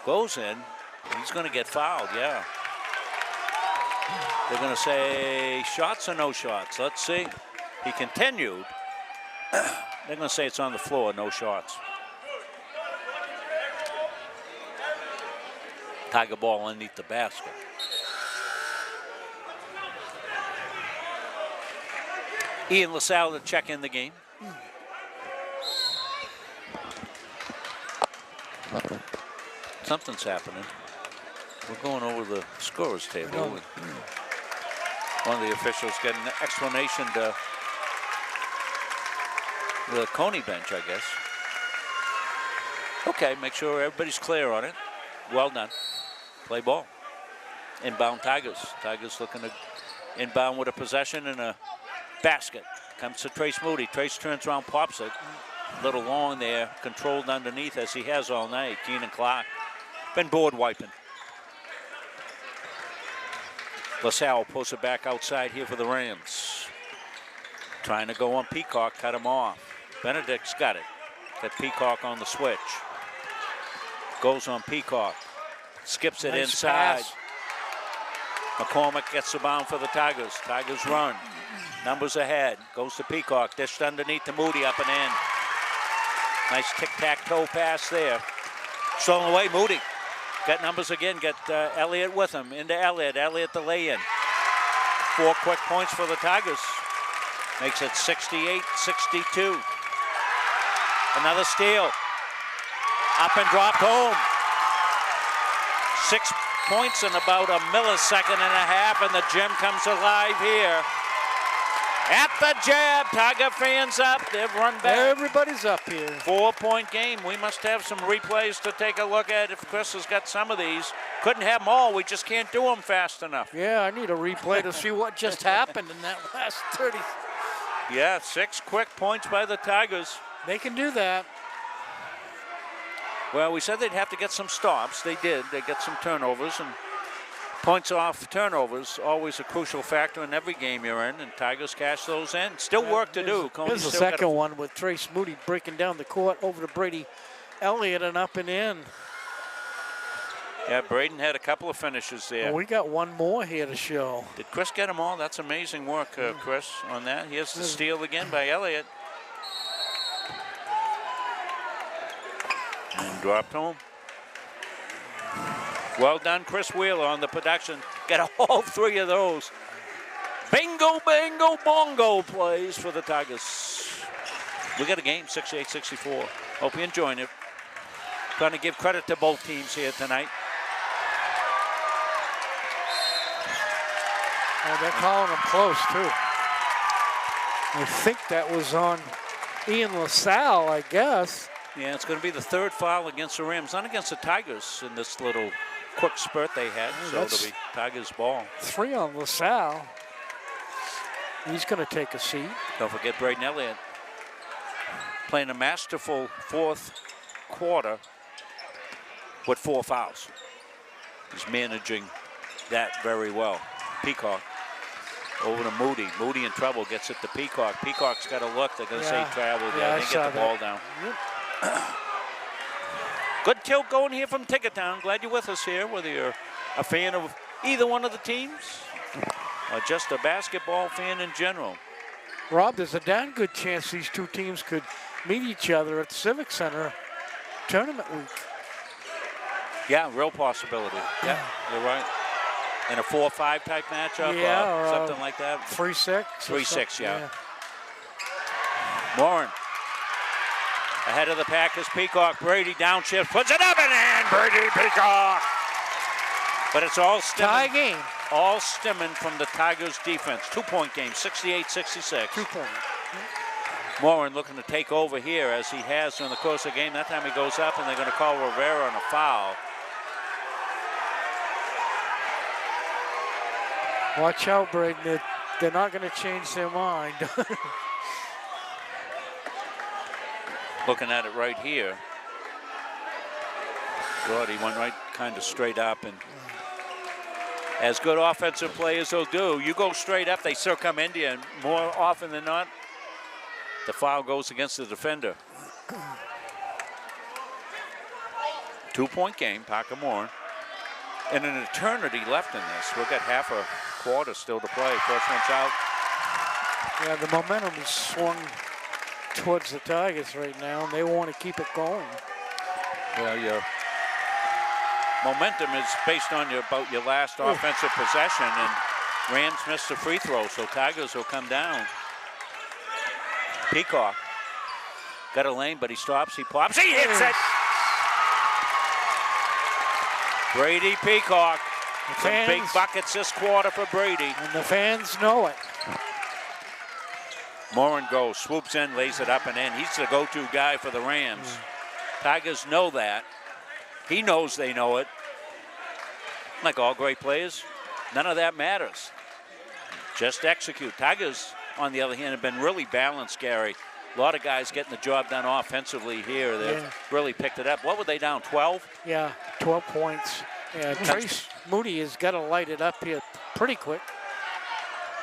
goes in. He's going to get fouled, yeah. They're going to say shots or no shots. Let's see. He continued. They're going to say it's on the floor, no shots. Tiger ball underneath the basket. Ian LaSalle to check in the game. Something's happening. We're going over the scorer's table. One of the officials getting an explanation to the Cony bench, I guess. Okay, make sure everybody's clear on it. Well done. Play ball. Inbound Tigers. Tigers looking to inbound with a possession and a basket. Comes to Trace Moody. Trace turns around, pops it. A little long there, controlled underneath as he has all night. Keenan Clark been board wiping. LaSalle pulls it back outside here for the Rams. Trying to go on Peacock, cut him off. Benedict's got it. Got Peacock on the switch. Goes on Peacock. Skips it Nice inside. pass. McCormick gets the bound for the Tigers. Tigers run. Numbers ahead. Goes to Peacock. Dished underneath to Moody, up and in. Nice tic-tac-toe pass there. Stolen away, Moody. Got numbers again. Got Elliott with him. Into Elliott. Elliott the lay-in. 4 quick points for the Tigers. Makes it 68-62. Another steal. Up and dropped home. 6 points in about a millisecond and a half, and the gym comes alive here. At the jab, Tiger fans up. They've run back. Everybody's up here. 4-point game. We must have some replays to take a look at if Chris has got some of these. Couldn't have them all. We just can't do them fast enough. Yeah, I need a replay to see what just happened in that last 30. Yeah, 6 quick points by the Tigers. They can do that. Well, we said they'd have to get some stops. They did. They get some turnovers, and points off turnovers, always a crucial factor in every game you're in, and Tigers cash those in. Still work to do. Here's the second one with Trace Moody breaking down the court over to Brady Elliott and up and in. Yeah, Braden had a couple of finishes there. Well, we got one more here to show. Did Chris get them all? That's amazing work, Chris, on that. Here's the steal again by Elliott. And dropped home. Well done, Chris Wheeler on the production. Got all 3 of those. Bingo, bango, bongo plays for the Tigers. We got a game, 68-64. Hope you're enjoying it. Trying to give credit to both teams here tonight. Oh, they're calling them close, too. I think that was on Ian LaSalle, I guess. Yeah, it's going to be the 3rd foul against the Rams, not against the Tigers in this little quick spurt they had. So it'll be Tigers ball. 3 on LaSalle. He's going to take a seat. Don't forget Braden Elliott playing a masterful 4th quarter with 4 fouls. He's managing that very well. Peacock over to Moody. Moody in trouble, gets it to Peacock. Peacock's got a look. They're going to say travel. Yeah, they get the ball down. Good tilt going here from Tickertown. Glad you're with us here, whether you're a fan of either one of the teams or just a basketball fan in general. Rob, there's a damn good chance these 2 teams could meet each other at the Civic Center tournament week. Yeah, real possibility. Yeah, you're right. In a 4-5 type matchup, or something like that. 3-6. 3-6, yeah. Warren ahead of the Packers. Peacock, Brady downshift, puts it up and in. Brady Peacock. But it's all stemming. Tie game. All stemming from the Tigers' defense. 2-point game, 68-66. 2 point. Warren looking to take over here as he has during the course of the game. That time he goes up and they're going to call Rivera on a foul. Watch out, Braden. They're not going to change their mind. Looking at it right here. Good, he went right kind of straight up, and as good offensive players will do, you go straight up, they still come into you, and more often than not, The foul goes against the defender. 2-point game, Parker Moore. And an eternity left in this. We've got half a quarter still to play. First one's out. Yeah, the momentum is swung towards the Tigers right now, and they want to keep it going. Well, your momentum is based on about your last offensive possession, and Rams missed a free throw, so Tigers will come down. Peacock got a lane, but he stops, he pops, he hits it! Brady Peacock. Some big buckets this quarter for Brady. And the fans know it. Morin goes, swoops in, lays it up and in. He's the go-to guy for the Rams. Tigers know that. He knows they know it. Like all great players, none of that matters. Just execute. Tigers, on the other hand, have been really balanced, Gary. A lot of guys getting the job done offensively here. They've really picked it up. What were they down, 12? Yeah, 12 points. Yeah, Trace Moody has got to light it up here pretty quick.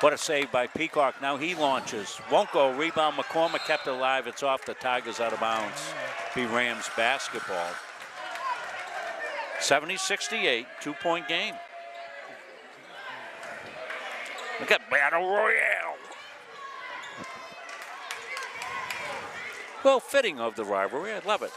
What a save by Peacock. Now he launches. Won't go. Rebound. McCormick kept it alive. It's off the Tigers out of bounds. Be Rams basketball. 70-68, 2-point game. Look at Battle Royale. Well, fitting of the rivalry. I love it.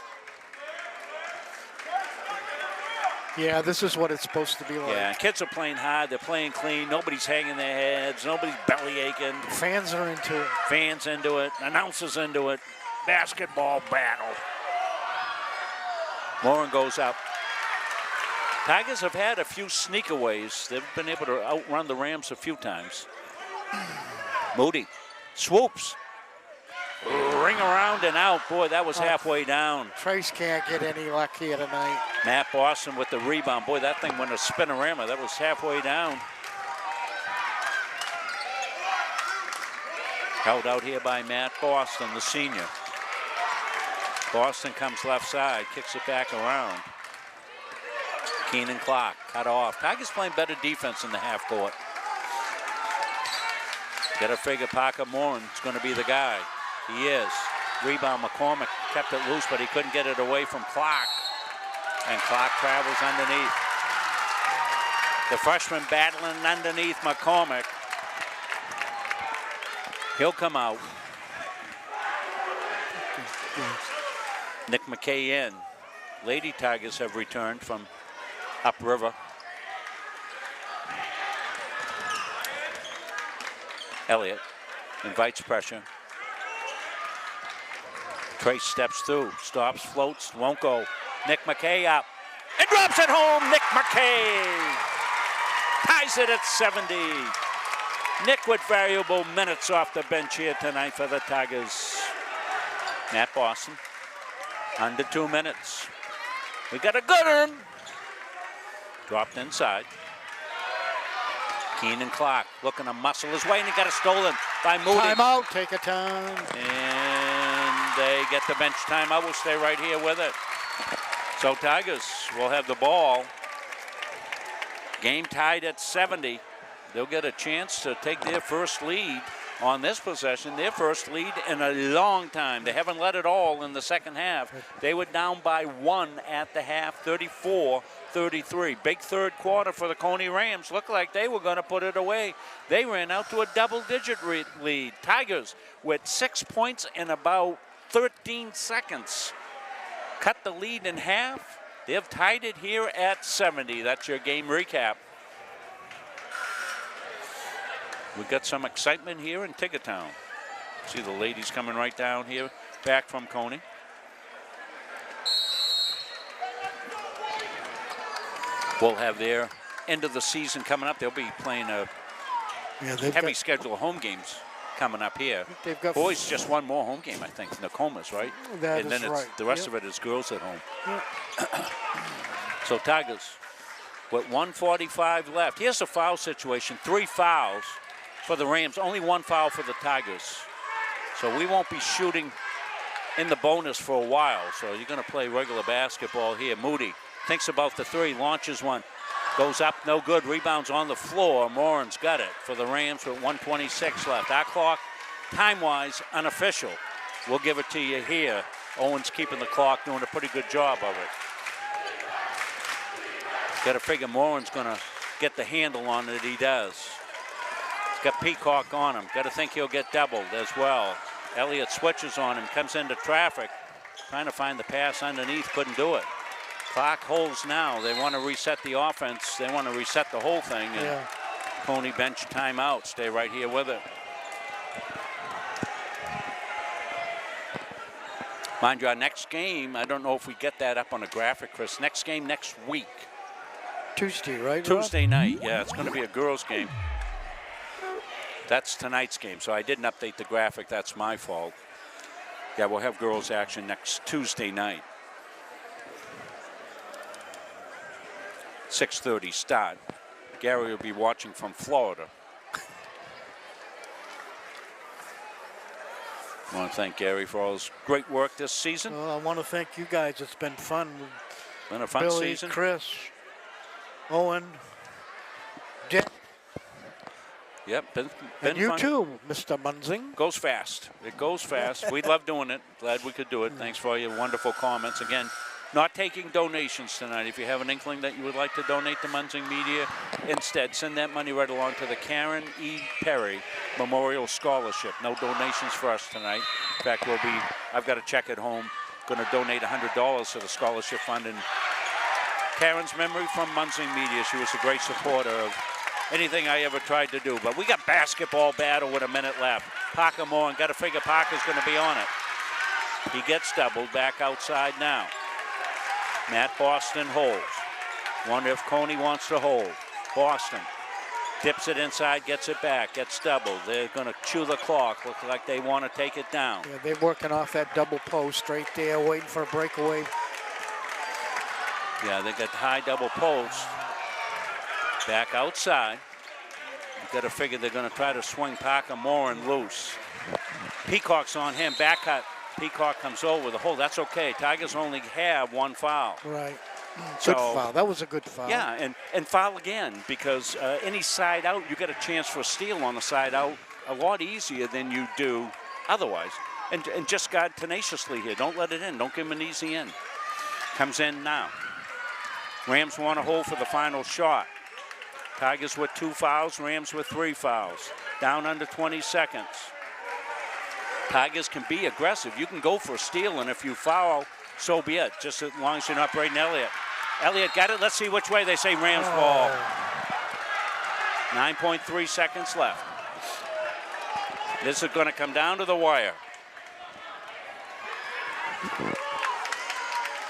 Yeah, this is what it's supposed to be like. Yeah, kids are playing hard. They're playing clean. Nobody's hanging their heads. Nobody's belly aching. Fans are into it. Fans into it. Announcers into it. Basketball battle. Morin goes up. Tigers have had a few sneakaways. They've been able to outrun the Rams a few times. Moody swoops. Ring around and out. Boy, that was halfway down. Trace can't get any luck here tonight. Matt Boston with the rebound. Boy, that thing went a spinorama. That was halfway down. Held out here by Matt Boston, the senior. Boston comes left side, kicks it back around. Keenan Clark cut off. Tigers playing better defense in the half court. Got to figure Parker Morin is going to be the guy. He is. Rebound, McCormick kept it loose, but he couldn't get it away from Clark. And Clark travels underneath. The freshman battling underneath McCormick. He'll come out. Nick McKay in. Lady Tigers have returned from upriver. Elliott invites pressure. Trace steps through, stops, floats, won't go. Nick McKay up and drops it home. Nick McKay ties it at 70. Nick with variable minutes off the bench here tonight for the Tigers. Matt Boston, under 2 minutes. We got a good one. Dropped inside. Keenan Clark looking to muscle his way, and he got it stolen by Moody. Timeout, take a time. And they get the bench timeout. We'll stay right here with it. So Tigers will have the ball. Game tied at 70. They'll get a chance to take their first lead on this possession, their first lead in a long time. They haven't led it all in the second half. They were down by 1 at the half, 34-33. Big third quarter for the Cony Rams. Looked like they were going to put it away. They ran out to a double-digit lead. Tigers with 6 points in about 13 seconds. Cut the lead in half. They've tied it here at 70. That's your game recap. We've got some excitement here in Tiggertown. See the ladies coming right down here, back from Cony. We'll have their end of the season coming up. They'll be playing a heavy schedule of home games coming up here. They've got boys just one more home game, I think, Nokomis, right? That and then is it's right. The rest of it is girls at home. So Tigers with 1:45 left. Here's the foul situation. 3 fouls for the Rams. Only 1 foul for the Tigers. So we won't be shooting in the bonus for a while. So you're going to play regular basketball here. Moody thinks about the 3, launches one. Goes up, no good. Rebounds on the floor. Morin's got it for the Rams with 1:26 left. Our clock, time-wise, unofficial. we'll give it to you here. Owen's keeping the clock, doing a pretty good job of it. Got to figure Moran's going to get the handle on it. He does. He's got Peacock on him. Got to think he'll get doubled as well. Elliott switches on him, comes into traffic, trying to find the pass underneath, couldn't do it. Clock holds now. They want to reset the offense. They want to reset the whole thing. And Cony bench timeout. Stay right here with it. Mind you, our next game, I don't know if we get that up on a graphic, Chris. Next game next week. Tuesday, right? Tuesday night, yeah. It's going to be a girls' game. That's tonight's game, so I didn't update the graphic. That's my fault. Yeah, we'll have girls' action next Tuesday night. 6:30 start. Gary will be watching from Florida. I want to thank Gary for all his great work this season. Well, I want to thank you guys. It's been fun. Been a fun Billy, season. Chris, Owen, Dick. Yep, been And you fun. too, Mr. Munzing. Goes fast. It goes fast. We love doing it. Glad we could do it. Thanks for your wonderful comments. Again, not taking donations tonight. If you have an inkling that you would like to donate to Munzing Media, instead send that money right along to the Karen E. Perry Memorial Scholarship. No donations for us tonight. In fact, I've got a check at home. Going to donate $100 to the scholarship fund in Karen's memory from Munzing Media. She was a great supporter of anything I ever tried to do. But we got basketball battle with a minute left. Parker Moore, and got to figure Parker's going to be on it. He gets doubled back outside now. Matt Boston holds. Wonder if Cony wants to hold. Boston dips it inside, gets it back, gets doubled. They're going to chew the clock. Look like they want to take it down. Yeah, they're working off that double post right there, waiting for a breakaway. Yeah, they got high double post. Back outside. You've got to figure they're going to try to swing Parker Moore and loose. Peacock's on him, back cut. Peacock comes over the hole. That's okay. Tigers only have one foul. Right. So, Good foul. That was a good foul. Yeah, and foul again, because any side out, you get a chance for a steal on the side out a lot easier than you do otherwise. And just guard tenaciously here. Don't let it in. Don't give him an easy in. Comes in now. Rams want to hold for the final shot. Tigers with 2 fouls, Rams with 3 fouls. Down under 20 seconds. Tigers can be aggressive. You can go for a steal, and if you foul, so be it, just as long as you're not Braden Elliott. Elliott got it. Let's see which way they say Rams ball. 9.3 seconds left. This is going to come down to the wire.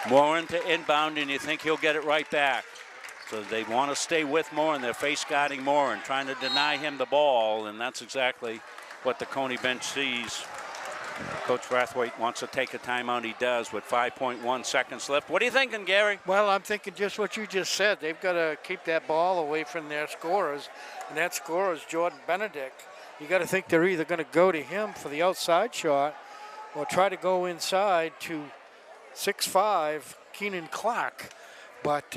Moran to inbound, and you think he'll get it right back. So they want to stay with Moran. They're face guarding Moran, trying to deny him the ball, and that's exactly what the Cony bench sees. Coach Brathwaite wants to take a timeout. He does with 5.1 seconds left. What are you thinking, Gary? Well, I'm thinking just what you just said. They've got to keep that ball away from their scorers, and that scorer is Jordan Benedict. You got to think they're either going to go to him for the outside shot or try to go inside to 6'5" Keenan Clark. But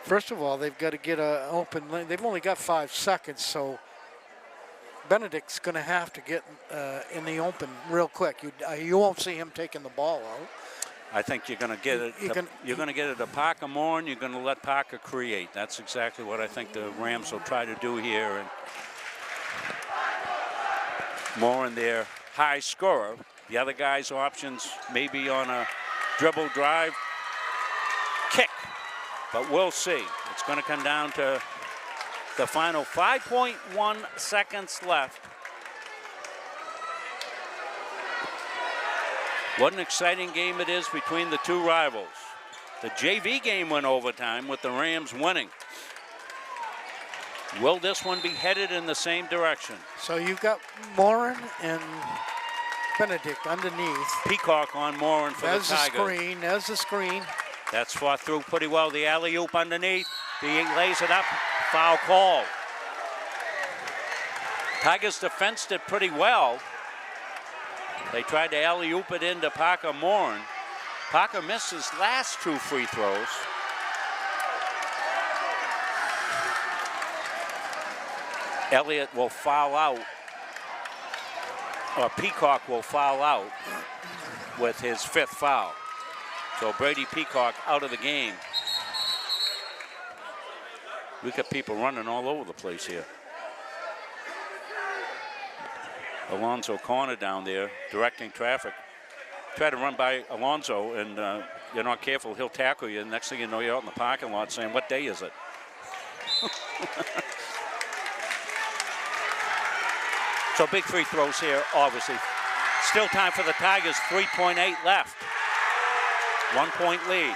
first of all, they've got to get an open lane. They've only got 5 seconds, so Benedict's going to have to get in the open real quick. You won't see him taking the ball out. I think you're going to get it. You're going to get it to Parker Moore, and you're going to let Parker create. That's exactly what I think the Rams will try to do here. And Moore in their high scorer. The other guy's options may be on a dribble drive kick, but we'll see. It's going to come down to the final 5.1 seconds left. What an exciting game it is between the two rivals. The JV game went overtime with the Rams winning. Will this one be headed in the same direction? So you've got Moran and Benedict underneath. Peacock on Moran for the Tigers. There's the screen. That's fought through pretty well. The alley-oop underneath. He lays it up. Foul call. Tigers defensed it pretty well. They tried to alley-oop it into Parker Moran. Parker missed his last 2 free throws. Elliott will foul out. Peacock will foul out with his 5th foul. So Brady Peacock out of the game. We got people running all over the place here. Alonzo Corner down there directing traffic. Try to run by Alonzo and you're not careful, he'll tackle you. Next thing you know, you're out in the parking lot saying, what day is it? So big free throws here, obviously. Still time for the Tigers, 3.8 left. 1 point lead.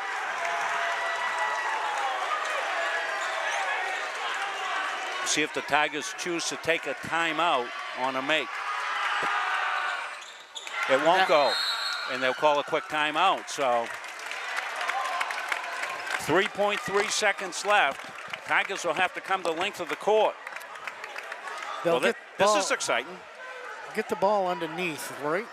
See if the Tigers choose to take a timeout on a make. It won't go, and they'll call a quick timeout. So 3.3 seconds left. Tigers will have to come the length of the court. Well, this is exciting. Get the ball underneath, right?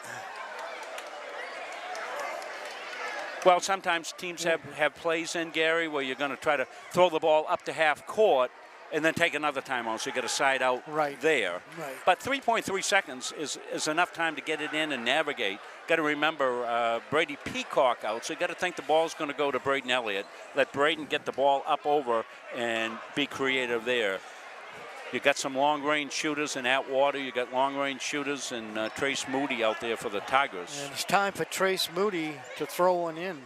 Well, sometimes teams have plays in, Gary, where you're going to try to throw the ball up to half court and then take another timeout, so you get a side out there. Right. But 3.3 seconds is enough time to get it in and navigate. Got to remember Brady Peacock out, so you got to think the ball's going to go to Braden Elliott. Let Braden get the ball up over and be creative there. You got some long-range shooters in Atwater. You got long-range shooters and Trace Moody out there for the Tigers. And it's time for Trace Moody to throw one in.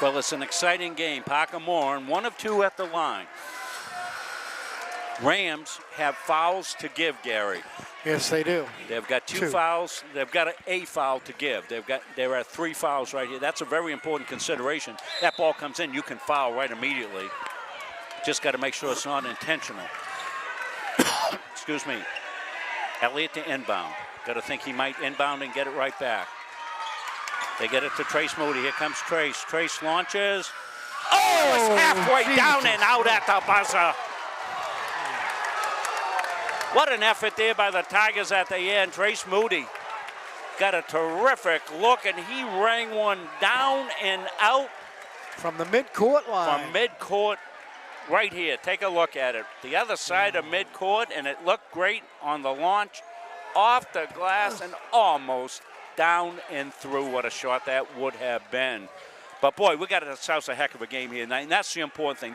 Well, it's an exciting game. Parker Moore, 1 of 2 at the line. Rams have fouls to give, Gary. Yes, they do. They've got 2 fouls. They've got a foul to give. There are 3 fouls right here. That's a very important consideration. That ball comes in, you can foul right immediately. Just got to make sure it's not intentional. Excuse me. Elliott to inbound. Got to think he might inbound and get it right back. They get it to Trace Moody. Here comes Trace. Trace launches. Oh, it's halfway down and out at the buzzer. What an effort there by the Tigers at the end. Trace Moody got a terrific look, and he rang one down and out. From the midcourt line. From midcourt right here. Take a look at it. The other side of midcourt, and it looked great on the launch. Off the glass and almost down and through. What a shot that would have been. But boy, we got ourselves a heck of a game here tonight, and that's the important thing.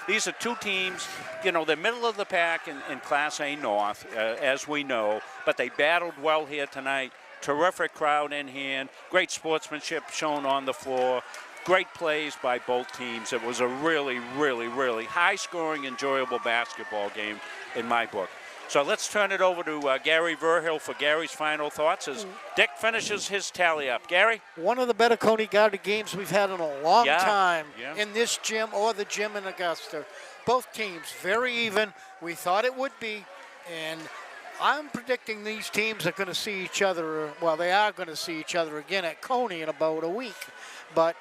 These are 2 teams, you know, they're middle of the pack in Class A North, as we know, but they battled well here tonight. Terrific crowd in hand, great sportsmanship shown on the floor, great plays by both teams. It was a really, really, really high-scoring, enjoyable basketball game in my book. So let's turn it over to Gary Verhill for Gary's final thoughts as Dick finishes his tally up. Gary? One of the better Cony Gardiner games we've had in a long time in this gym or the gym in Augusta. Both teams very even. We thought it would be. And I'm predicting these teams are going to see each other. Well, they are going to see each other again at Cony in about a week. But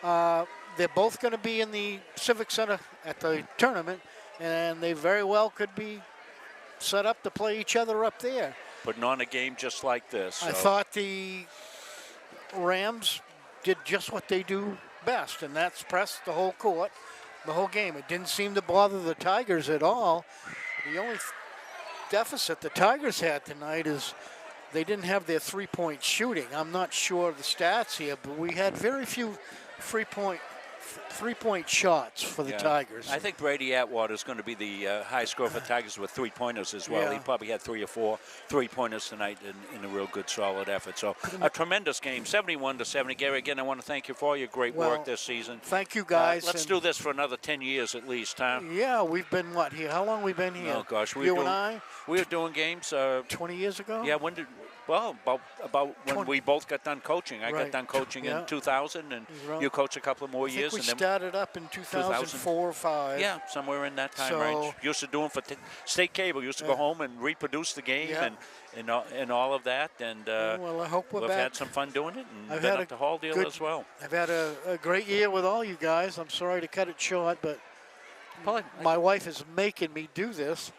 they're both going to be in the Civic Center at the tournament. And they very well could be set up to play each other up there. Putting on a game just like this. So. I thought the Rams did just what they do best, and that's press the whole court, the whole game. It didn't seem to bother the Tigers at all. The only deficit the Tigers had tonight is they didn't have their three-point shooting. I'm not sure of the stats here, but we had very few three-point shots for the Tigers. I think Brady Atwater is going to be the high scorer for Tigers with 3-pointers as well. He probably had 3 or 4 3-pointers tonight in a real good, solid effort. So a tremendous game, 71-70. Gary, again, I want to thank you for all your great work this season. Thank you, guys. Let's do this for another 10 years at least, huh? Yeah, we've been, what, here? How long have we been here? Oh, gosh. You and I? We were doing games. 20 years ago? Yeah, when did... Well, about when we both got done coaching. I got done coaching in 2000, and you coached a couple of more years. We started up in 2004 or 5. Yeah, somewhere in that time range. Used to do them for state cable. Used to go home and reproduce the game and all of that. And well, I hope we've had some fun doing it, and I've been up to Hall deal as well. I've had a great year with all you guys. I'm sorry to cut it short, but my wife is making me do this,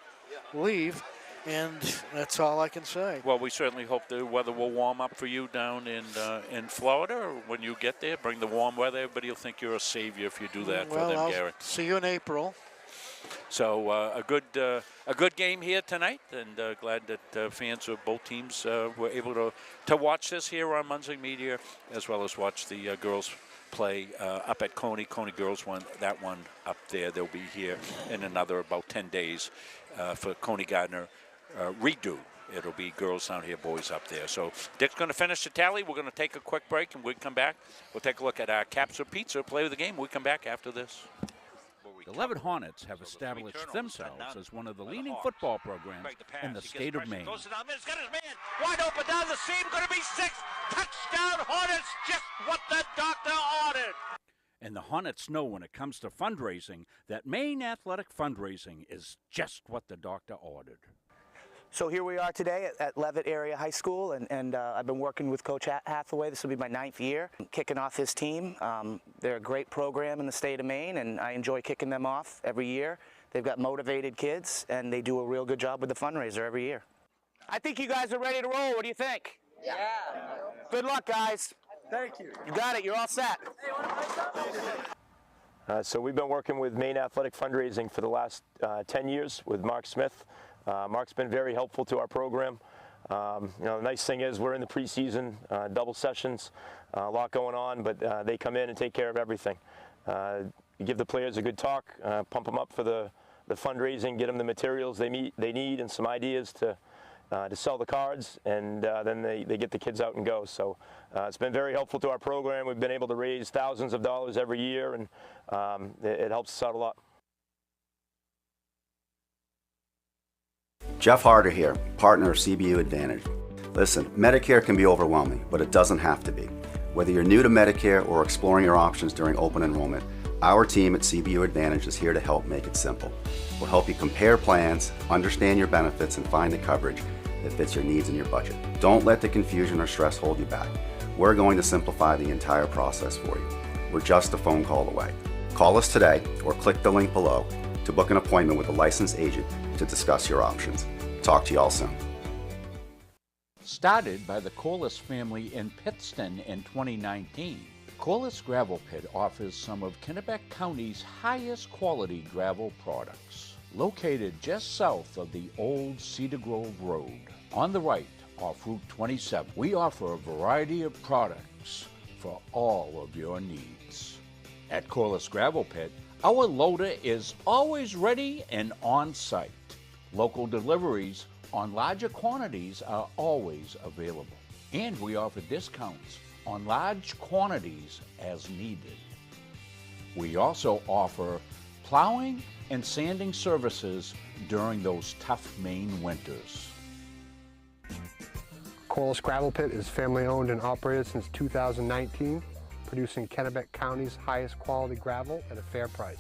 leave. And that's all I can say. Well, we certainly hope the weather will warm up for you down in Florida. When you get there, bring the warm weather. Everybody will think you're a savior if you do that for them, Gary. See you in April. So a good game here tonight, and glad that fans of both teams were able to watch this here on Munzing Media, as well as watch the girls play up at Cony. Cony girls won that one up there. They'll be here in another about 10 days for Cony Gardiner redo. It'll be girls down here, boys up there. So Dick's going to finish the tally. We're going to take a quick break, and we'll come back. We'll take a look at our Capsule Pizza play of the game. We'll come back after this. The Leavitt Hornets have established themselves as one of the leading football programs in the state of Maine. Goes to down, he's got his man wide open down the seam, going to be 6. Touchdown Hornets, just what the doctor ordered. And the Hornets know when it comes to fundraising that Maine athletic fundraising is just what the doctor ordered. So here we are today at Levitt Area High School, and I've been working with Coach Hathaway. This will be my 9th year kicking off his team. They're a great program in the state of Maine, and I enjoy kicking them off every year. They've got motivated kids, and they do a real good job with the fundraiser every year. I think you guys are ready to roll. What do you think? Yeah. Good luck, guys. Thank you. You got it. You're all set. So we've been working with Maine Athletic Fundraising for the last 10 years with Mark Smith. Mark's been very helpful to our program. The nice thing is we're in the preseason, double sessions, a lot going on, but they come in and take care of everything. You give the players a good talk, pump them up for the fundraising, get them the materials they need and some ideas to sell the cards, and then they get the kids out and go. So it's been very helpful to our program. We've been able to raise thousands of dollars every year, and it helps us out a lot. Jeff Harder here, partner of CBU Advantage. Listen, Medicare can be overwhelming, but it doesn't have to be. Whether you're new to Medicare or exploring your options during open enrollment, our team at CBU Advantage is here to help make it simple. We'll help you compare plans, understand your benefits, and find the coverage that fits your needs and your budget. Don't let the confusion or stress hold you back. We're going to simplify the entire process for you. We're just a phone call away. Call us today or click the link below to book an appointment with a licensed agent to discuss your options. Talk to you all soon. Started by the Corliss family in Pittston in 2019, Corliss Gravel Pit offers some of Kennebec County's highest quality gravel products. Located just south of the old Cedar Grove Road, on the right off Route 27, we offer a variety of products for all of your needs. At Corliss Gravel Pit, our loader is always ready and on site. Local deliveries on larger quantities are always available. And we offer discounts on large quantities as needed. We also offer plowing and sanding services during those tough Maine winters. Corliss Gravel Pit is family owned and operated since 2019, producing Kennebec County's highest quality gravel at a fair price.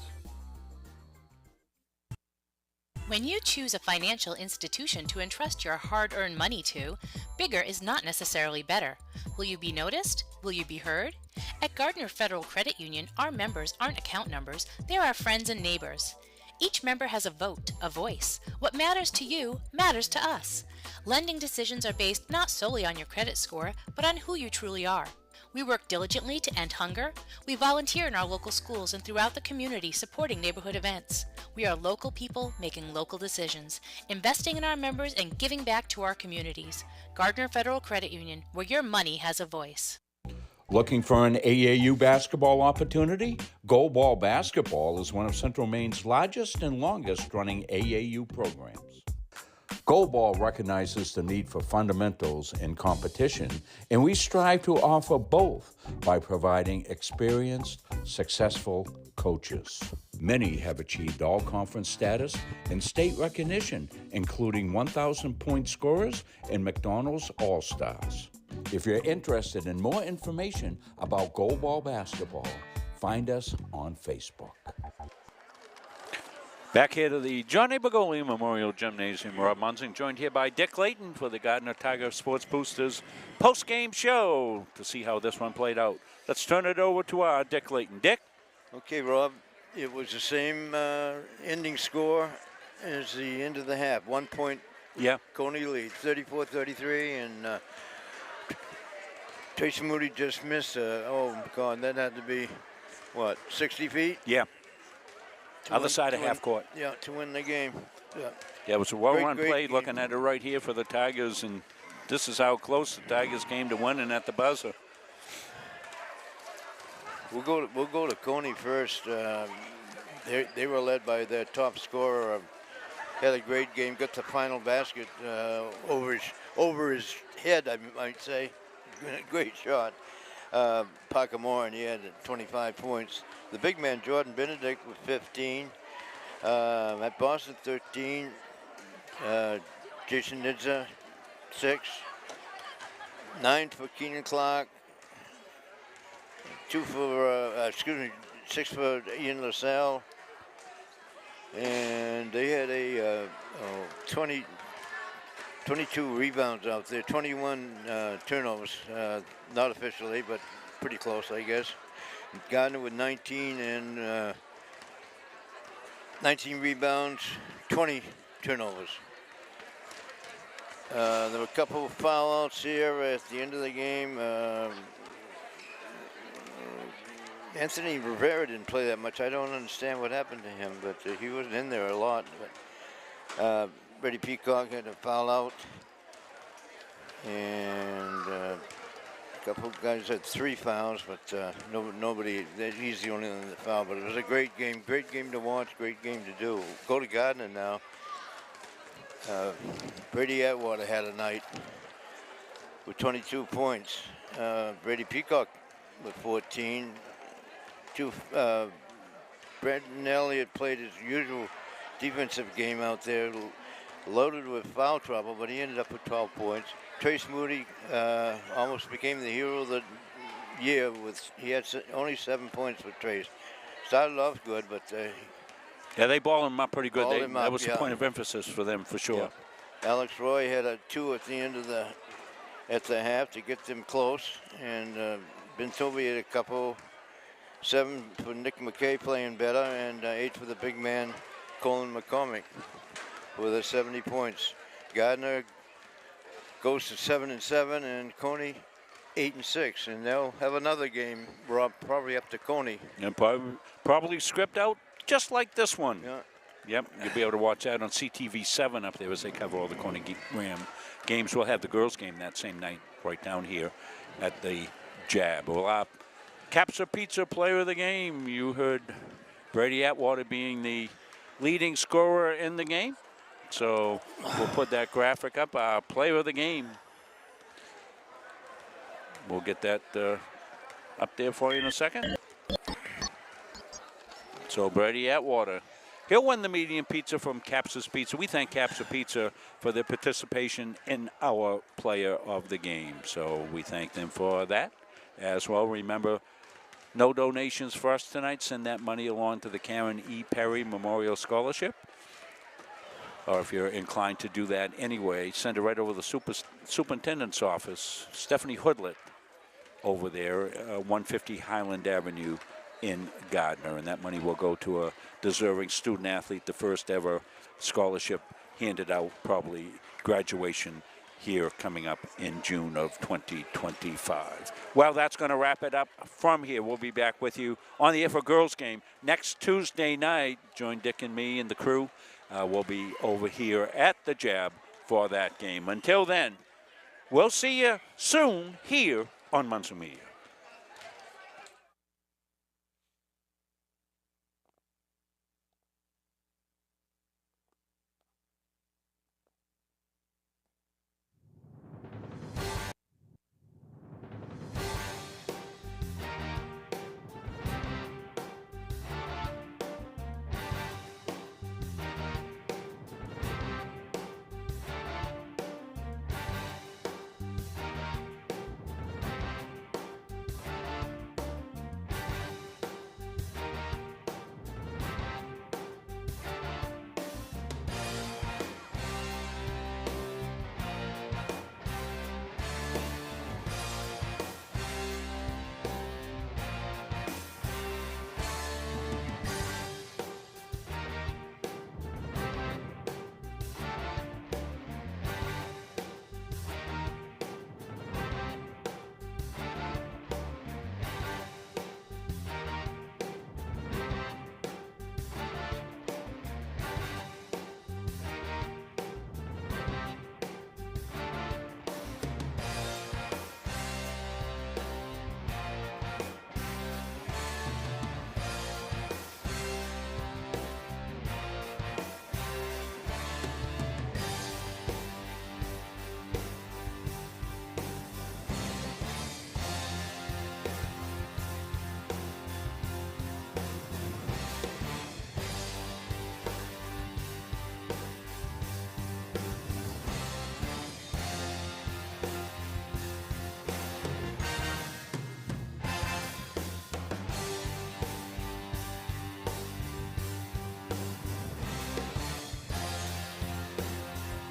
When you choose a financial institution to entrust your hard-earned money to, bigger is not necessarily better. Will you be noticed? Will you be heard? At Gardiner Federal Credit Union, our members aren't account numbers, they're our friends and neighbors. Each member has a vote, a voice. What matters to you matters to us. Lending decisions are based not solely on your credit score, but on who you truly are. We work diligently to end hunger. We volunteer in our local schools and throughout the community supporting neighborhood events. We are local people making local decisions, investing in our members and giving back to our communities. Gardiner Federal Credit Union, where your money has a voice. Looking for an AAU basketball opportunity? Gold Ball Basketball is one of Central Maine's largest and longest running AAU programs. Gold Ball recognizes the need for fundamentals in competition, and we strive to offer both by providing experienced, successful coaches. Many have achieved all-conference status and state recognition, including 1,000-point scorers and McDonald's All-Stars. If you're interested in more information about Gold Ball Basketball, find us on Facebook. Back here to the John A. Bergoli Memorial Gymnasium. Rob Munzing joined here by Dick Layton for the Gardiner Tiger Sports Boosters post-game show to see how this one played out. Let's turn it over to our Dick Layton. Dick? Okay, Rob, it was the same ending score as the end of the half. 1 point, Cony lead, 34-33, and Tracy Moody just missed, oh God, that had to be, what, 60 feet? Yeah. Other side of half court. Yeah, to win the game. Yeah. Yeah, it was a well-run Great play. game. Looking at it right here for the Tigers, and this is how close the Tigers came to winning at the buzzer. We'll go to Cony first. They were led by their top scorer. Had a great game. Got the final basket over his head, I might say. Great shot. Parker Moore, and he had 25 points. The big man Jordan Benedict with 15. At Boston 13. Jason Nidza 6. 9 for Keenan Clark. 6 for Ian LaSalle. And they had a 22 rebounds out there, 21 turnovers, not officially, but pretty close, I guess. Gardiner with 19 and 19 rebounds, 20 turnovers. There were a couple of foul outs here at the end of the game. Anthony Rivera didn't play that much. I don't understand what happened to him, but he wasn't in there a lot. But Brady Peacock had a foul out, and a couple of guys had 3 fouls, but nobody. He's the only one that fouled. But it was a great game to watch, great game to do. Go to Gardiner now. Brady Atwater had a night with 22 points. Brady Peacock with 14. Brandon Elliott played his usual defensive game out there, loaded with foul trouble, but he ended up with 12 points. Trace Moody almost became the hero of the year. He had only 7 points for Trace. Started off good, but yeah, they balled him up pretty good. That was a a point of emphasis for them for sure. Yeah. Alex Roy had a 2 at the end of the half to get them close, and Ben Toby had a couple. 7 for Nick McKay playing better, and 8 for the big man Colin McCormick with 70 points. Gardiner goes to 7-7, and Cony 8-6, and they'll have another game. We're probably up to Cony. And probably script out just like this one. Yeah. Yep, you'll be able to watch that on CTV7 up there as they cover all the Cony Ram games. We'll have the girls' game that same night right down here at the Jab. We'll Capsa Pizza player of the game. You heard Brady Atwater being the leading scorer in the game. So we'll put that graphic up, our player of the game. We'll get that up there for you in a second. So Brady Atwater, he'll win the medium pizza from Capsa's Pizza. We thank Capsa Pizza for their participation in our player of the game. So we thank them for that as well. Remember, no donations for us tonight. Send that money along to the Karen E. Perry Memorial Scholarship. Or if you're inclined to do that anyway, send it right over the superintendent's office, Stephanie Hoodlet, over there, 150 Highland Avenue in Gardiner. And that money will go to a deserving student athlete, the first ever scholarship handed out, probably graduation here coming up in June of 2025. Well, that's going to wrap it up from here. We'll be back with you on the air for girls game next Tuesday night. Join Dick and me and the crew. We'll be over here at the Jab for that game. Until then, we'll see you soon here on Munson Media.